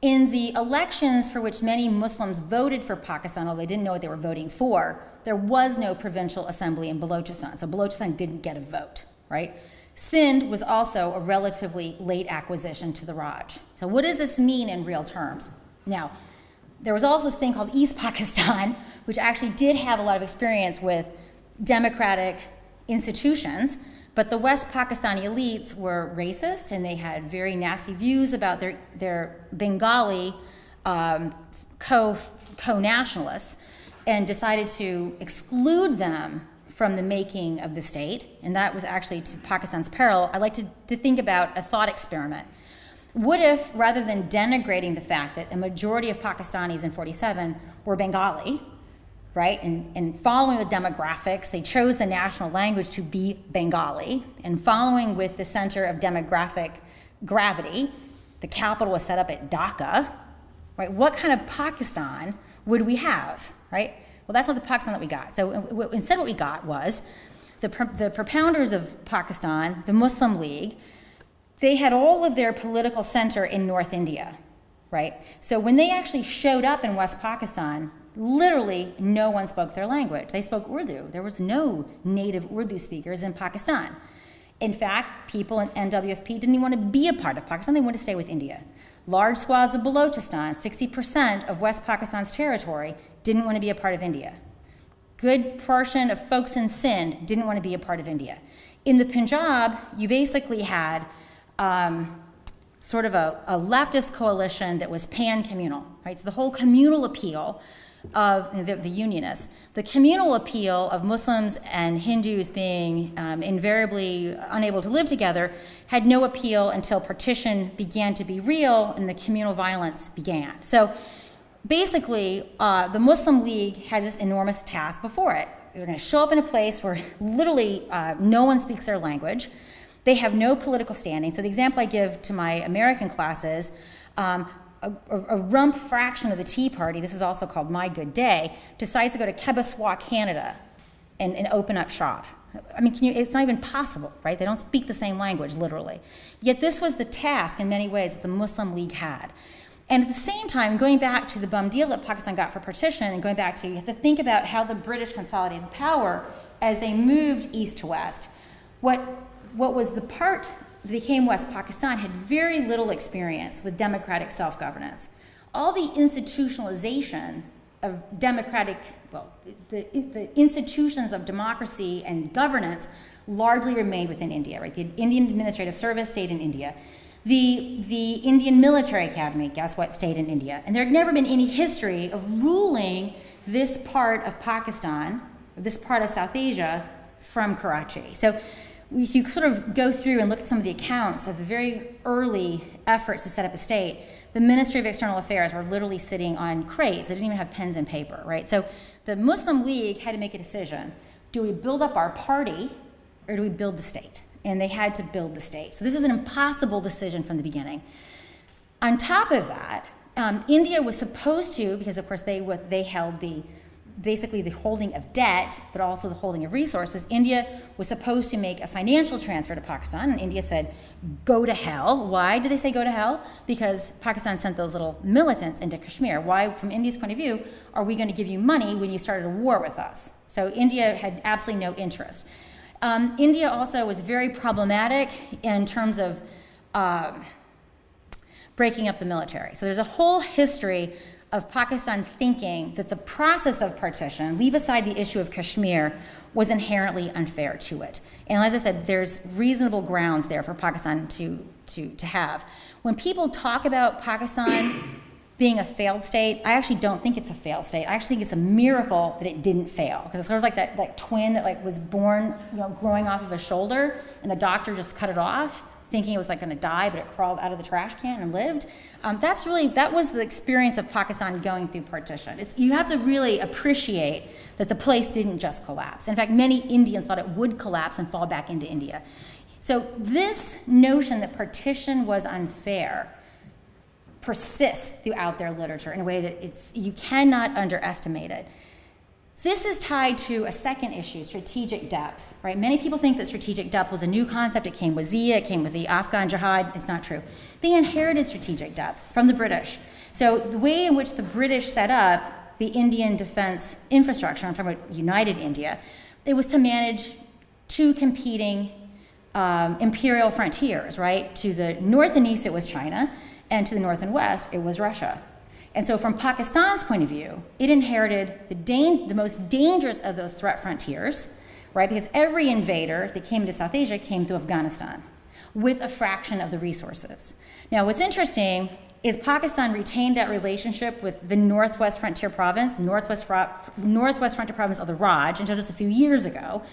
A: In the elections for which many Muslims voted for Pakistan, although they didn't know what they were voting for, there was no provincial assembly in Balochistan, so Balochistan didn't get a vote, right? Sindh was also a relatively late acquisition to the Raj. So what does this mean in real terms? Now, there was also this thing called East Pakistan, which actually did have a lot of experience with democratic institutions, but the West Pakistani elites were racist, and they had very nasty views about their Bengali co-nationalists, and decided to exclude them from the making of the state, and that was actually to Pakistan's peril. I like to think about a thought experiment. What if, rather than denigrating the fact that a majority of Pakistanis in 47 were Bengali, right, and following with demographics, they chose the national language to be Bengali, and following with the center of demographic gravity, the capital was set up at Dhaka, right? What kind of Pakistan would we have, right? Well, that's not the Pakistan that we got. So instead what we got was the propounders of Pakistan, the Muslim League, they had all of their political center in North India, right? So when they actually showed up in West Pakistan, literally no one spoke their language. They spoke Urdu. There was no native Urdu speakers in Pakistan. In fact, people in NWFP didn't even want to be a part of Pakistan. They wanted to stay with India. Large swaths of Balochistan, 60% of West Pakistan's territory, didn't want to be a part of India. Good portion of folks in Sindh didn't want to be a part of India. In the Punjab, you basically had sort of a leftist coalition that was pan-communal, right? So the whole communal appeal of the Unionists, the communal appeal of Muslims and Hindus being invariably unable to live together had no appeal until partition began to be real and the communal violence began. So basically, the Muslim League had this enormous task before it. They're going to show up in a place where literally no one speaks their language. They have no political standing. So the example I give to my American classes, a rump fraction of the Tea Party, this is also called My Good Day, decides to go to Kebaswa, Canada, and open up shop. I mean, it's not even possible, right? They don't speak the same language, literally. Yet this was the task, in many ways, that the Muslim League had. And at the same time, going back to the bum deal that Pakistan got for partition, and going back to, you have to think about how the British consolidated power as they moved east to west. What was the part that became West Pakistan had very little experience with democratic self-governance. All the institutionalization of democratic, well, the institutions of democracy and governance largely remained within India, right? The Indian Administrative Service stayed in India. The Indian Military Academy, guess what, stayed in India. And there had never been any history of ruling this part of Pakistan, this part of South Asia, from Karachi. So you sort of go through and look at some of the accounts of the very early efforts to set up a state. The Ministry of External Affairs were literally sitting on crates. They didn't even have pens and paper, right? So the Muslim League had to make a decision. Do we build up our party or do we build the state? And they had to build the state. So this is an impossible decision from the beginning. On top of that, India was supposed to, because of course they held basically the holding of debt, but also the holding of resources. India was supposed to make a financial transfer to Pakistan, and India said, go to hell. Why did they say go to hell? Because Pakistan sent those little militants into Kashmir. Why, from India's point of view, are we going to give you money when you started a war with us? So India had absolutely no interest. India also was very problematic in terms of breaking up the military. So there's a whole history of Pakistan thinking that the process of partition, leave aside the issue of Kashmir, was inherently unfair to it. And as I said, there's reasonable grounds there for Pakistan to have. When people talk about Pakistan being a failed state, I actually don't think it's a failed state. I actually think it's a miracle that it didn't fail, because it's sort of like that twin that like was born, growing off of a shoulder, and the doctor just cut it off, thinking it was like going to die, but it crawled out of the trash can and lived. That was the experience of Pakistan going through partition. You have to really appreciate that the place didn't just collapse. In fact, many Indians thought it would collapse and fall back into India. So this notion that partition was unfair persists throughout their literature in a way that you cannot underestimate it. This is tied to a second issue, strategic depth, right? Many people think that strategic depth was a new concept. It came with Zia, it came with the Afghan jihad. It's not true. They inherited strategic depth from the British. So the way in which the British set up the Indian defense infrastructure, I'm talking about United India, it was to manage two competing imperial frontiers, right? To the north and east, it was China, and to the north and west, it was Russia. And so from Pakistan's point of view, it inherited the most dangerous of those threat frontiers, right? Because every invader that came into South Asia came through Afghanistan with a fraction of the resources. Now, what's interesting is Pakistan retained that relationship with the Northwest Frontier Province, Northwest Frontier Province of the Raj, until just a few years ago,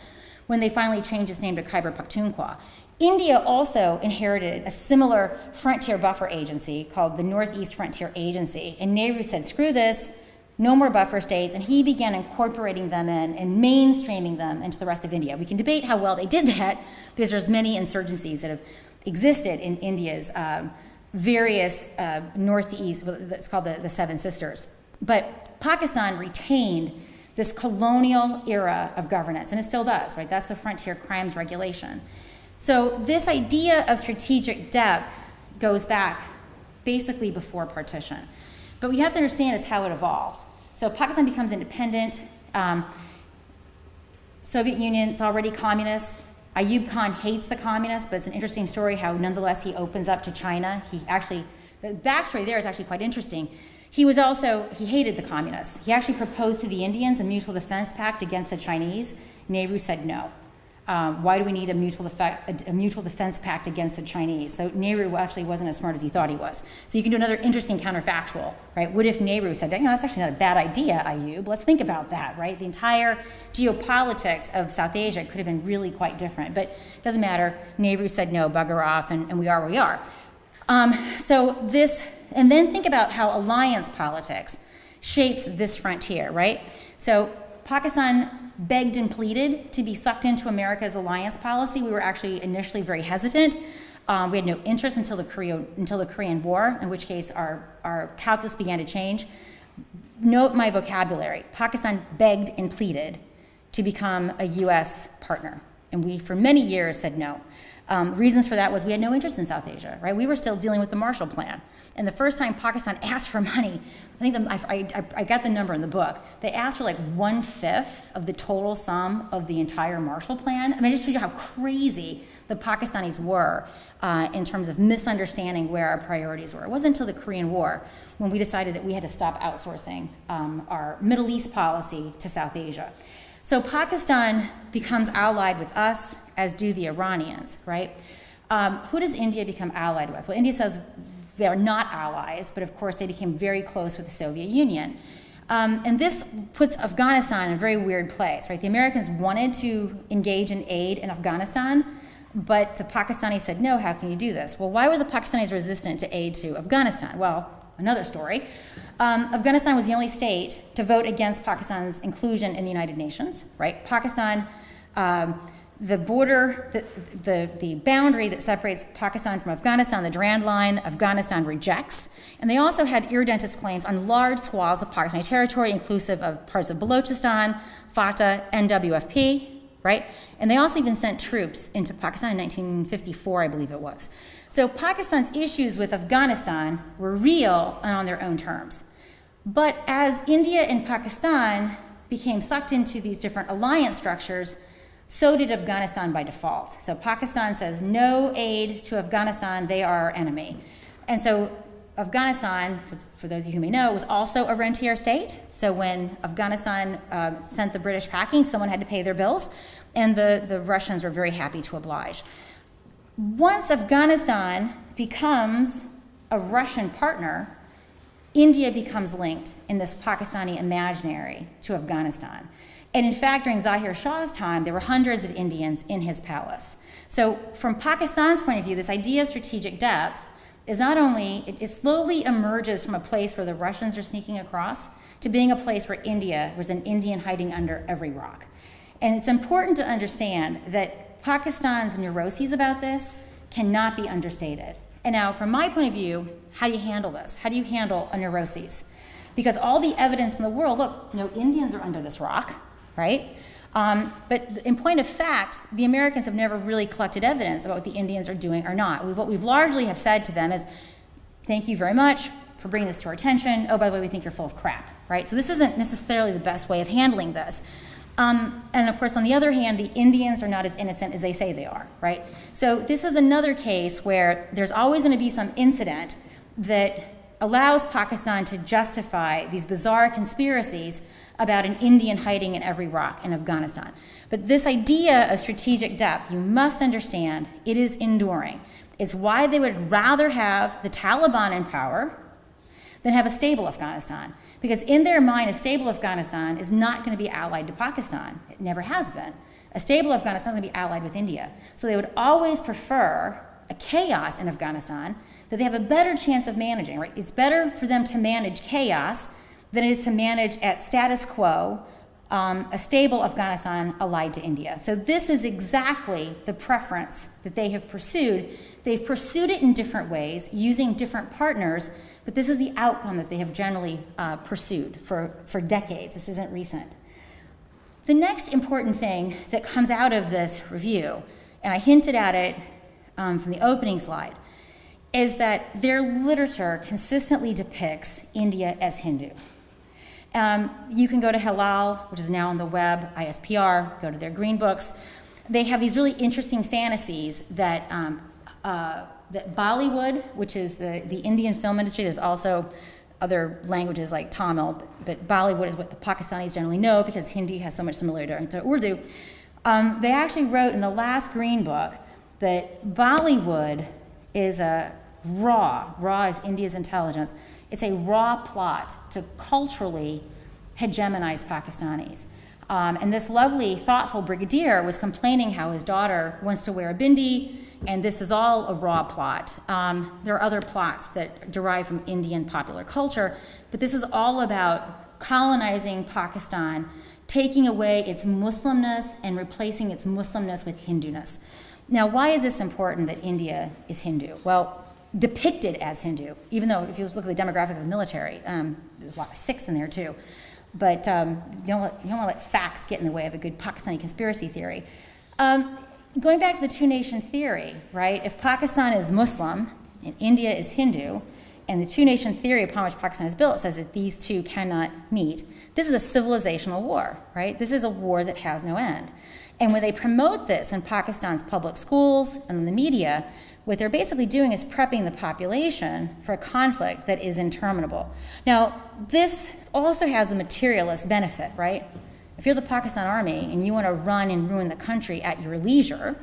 A: when they finally changed its name to Khyber Pakhtunkhwa. India also inherited a similar frontier buffer agency called the Northeast Frontier Agency, and Nehru said, screw this, no more buffer states, and he began incorporating them in and mainstreaming them into the rest of India. We can debate how well they did that, because there's many insurgencies that have existed in India's various northeast, it's called the Seven Sisters. But Pakistan retained this colonial era of governance, and it still does, right? That's the Frontier Crimes Regulation. So this idea of strategic depth goes back basically before partition. But what you have to understand is how it evolved. So Pakistan becomes independent. Soviet Union is already communist. Ayub Khan hates the communists, but it's an interesting story how nonetheless he opens up to China. The backstory there is actually quite interesting. He hated the communists. He actually proposed to the Indians a mutual defense pact against the Chinese. Nehru said no. Why do we need a mutual defense pact against the Chinese? So Nehru actually wasn't as smart as he thought he was. So you can do another interesting counterfactual, right? What if Nehru said, that's actually not a bad idea, Ayub. Let's think about that, right? The entire geopolitics of South Asia could have been really quite different, but it doesn't matter. Nehru said no, bugger off, and we are where we are. And then think about how alliance politics shapes this frontier, right? So Pakistan begged and pleaded to be sucked into America's alliance policy. We were actually initially very hesitant. We had no interest until the Korean War, in which case our calculus began to change. Note my vocabulary. Pakistan begged and pleaded to become a U.S. partner, and we, for many years, said no. Reasons for that was we had no interest in South Asia, right? We were still dealing with the Marshall Plan. And the first time Pakistan asked for money, I got the number in the book, they asked for like 1/5 of the total sum of the entire Marshall Plan. I mean, I just showed you how crazy the Pakistanis were in terms of misunderstanding where our priorities were. It wasn't until the Korean War when we decided that we had to stop outsourcing our Middle East policy to South Asia. So Pakistan becomes allied with us, as do the Iranians, right? Who does India become allied with? Well, India says they're not allies, but of course they became very close with the Soviet Union. And this puts Afghanistan in a very weird place, right? The Americans wanted to engage in aid in Afghanistan, but the Pakistanis said, no, how can you do this? Well, why were the Pakistanis resistant to aid to Afghanistan? Well, another story. Afghanistan was the only state to vote against Pakistan's inclusion in the United Nations, right? Pakistan, the border, the boundary that separates Pakistan from Afghanistan, the Durand Line, Afghanistan rejects. And they also had irredentist claims on large swaths of Pakistani territory, inclusive of parts of Balochistan, FATA, NWFP, right? And they also even sent troops into Pakistan in 1954, I believe it was. So Pakistan's issues with Afghanistan were real and on their own terms. But as India and Pakistan became sucked into these different alliance structures, so did Afghanistan by default. So Pakistan says no aid to Afghanistan, they are our enemy. And so Afghanistan, for those of you who may know, was also a rentier state. So when Afghanistan sent the British packing, someone had to pay their bills, and the Russians were very happy to oblige. Once Afghanistan becomes a Russian partner, India becomes linked in this Pakistani imaginary to Afghanistan. And in fact, during Zahir Shah's time, there were hundreds of Indians in his palace. So from Pakistan's point of view, this idea of strategic depth is not only, it slowly emerges from a place where the Russians are sneaking across to being a place where India was an Indian hiding under every rock. And it's important to understand that Pakistan's neuroses about this cannot be understated. And now, from my point of view, how do you handle this? How do you handle a neuroses? Because all the evidence in the world, look, no Indians are under this rock, right? But in point of fact, the Americans have never really collected evidence about what the Indians are doing or not. What we've largely have said to them is, thank you very much for bringing this to our attention. Oh, by the way, we think you're full of crap, right? So this isn't necessarily the best way of handling this. And of course, on the other hand, the Indians are not as innocent as they say they are, right? So this is another case where there's always going to be some incident that allows Pakistan to justify these bizarre conspiracies about an Indian hiding in every rock in Afghanistan. But this idea of strategic depth, you must understand, it is enduring. It's why they would rather have the Taliban in power than have a stable Afghanistan. Because in their mind, a stable Afghanistan is not going to be allied to Pakistan. It never has been. A stable Afghanistan is going to be allied with India. So they would always prefer a chaos in Afghanistan that they have a better chance of managing, right? It's better for them to manage chaos than it is to manage at status quo a stable Afghanistan allied to India. So this is exactly the preference that they have pursued. They've pursued it in different ways, using different partners, but this is the outcome that they have generally pursued for decades. This isn't recent. The next important thing that comes out of this review, and I hinted at it from the opening slide, is that their literature consistently depicts India as Hindu. You can go to Halal, which is now on the web, ISPR, go to their green books. They have these really interesting fantasies that that Bollywood, which is the Indian film industry, there's also other languages like Tamil, but Bollywood is what the Pakistanis generally know because Hindi has so much similarity to Urdu. They actually wrote in the last green book that Bollywood is a raw is India's intelligence. It's a raw plot to culturally hegemonize Pakistanis. And this lovely, thoughtful brigadier was complaining how his daughter wants to wear a bindi, and this is all a raw plot. There are other plots that derive from Indian popular culture, but this is all about colonizing Pakistan, taking away its Muslimness and replacing its Muslimness with Hinduness. Now, why is this important that India is Hindu? Well, depicted as Hindu, even though if you look at the demographic of the military, there's a lot of Sikhs in there too. But you don't want to let facts get in the way of a good Pakistani conspiracy theory. Going back to the two-nation theory, right? If Pakistan is Muslim and India is Hindu, and the two-nation theory upon which Pakistan is built says that these two cannot meet, this is a civilizational war, right? This is a war that has no end. And when they promote this in Pakistan's public schools and in the media, what they're basically doing is prepping the population for a conflict that is interminable. Now, this also has a materialist benefit, right? If you're the Pakistan army and you want to run and ruin the country at your leisure,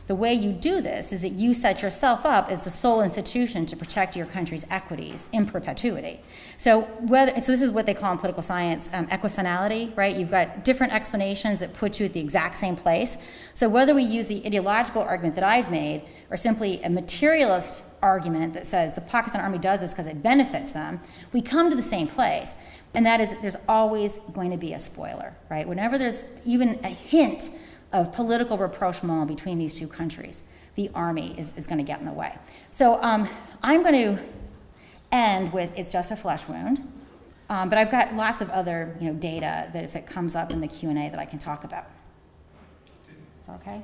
A: the way you do this is that you set yourself up as the sole institution to protect your country's equities in perpetuity. So this is what they call in political science equifinality, right? You've got different explanations that put you at the exact same place. So whether we use the ideological argument that I've made or simply a materialist argument that says the Pakistan army does this because it benefits them, we come to the same place. And that is there's always going to be a spoiler, right? Whenever there's even a hint of political rapprochement between these two countries, the army is going to get in the way. So I'm going to end with it's just a flesh wound, but I've got lots of other data that if it comes up in the Q&A that I can talk about. Is that okay?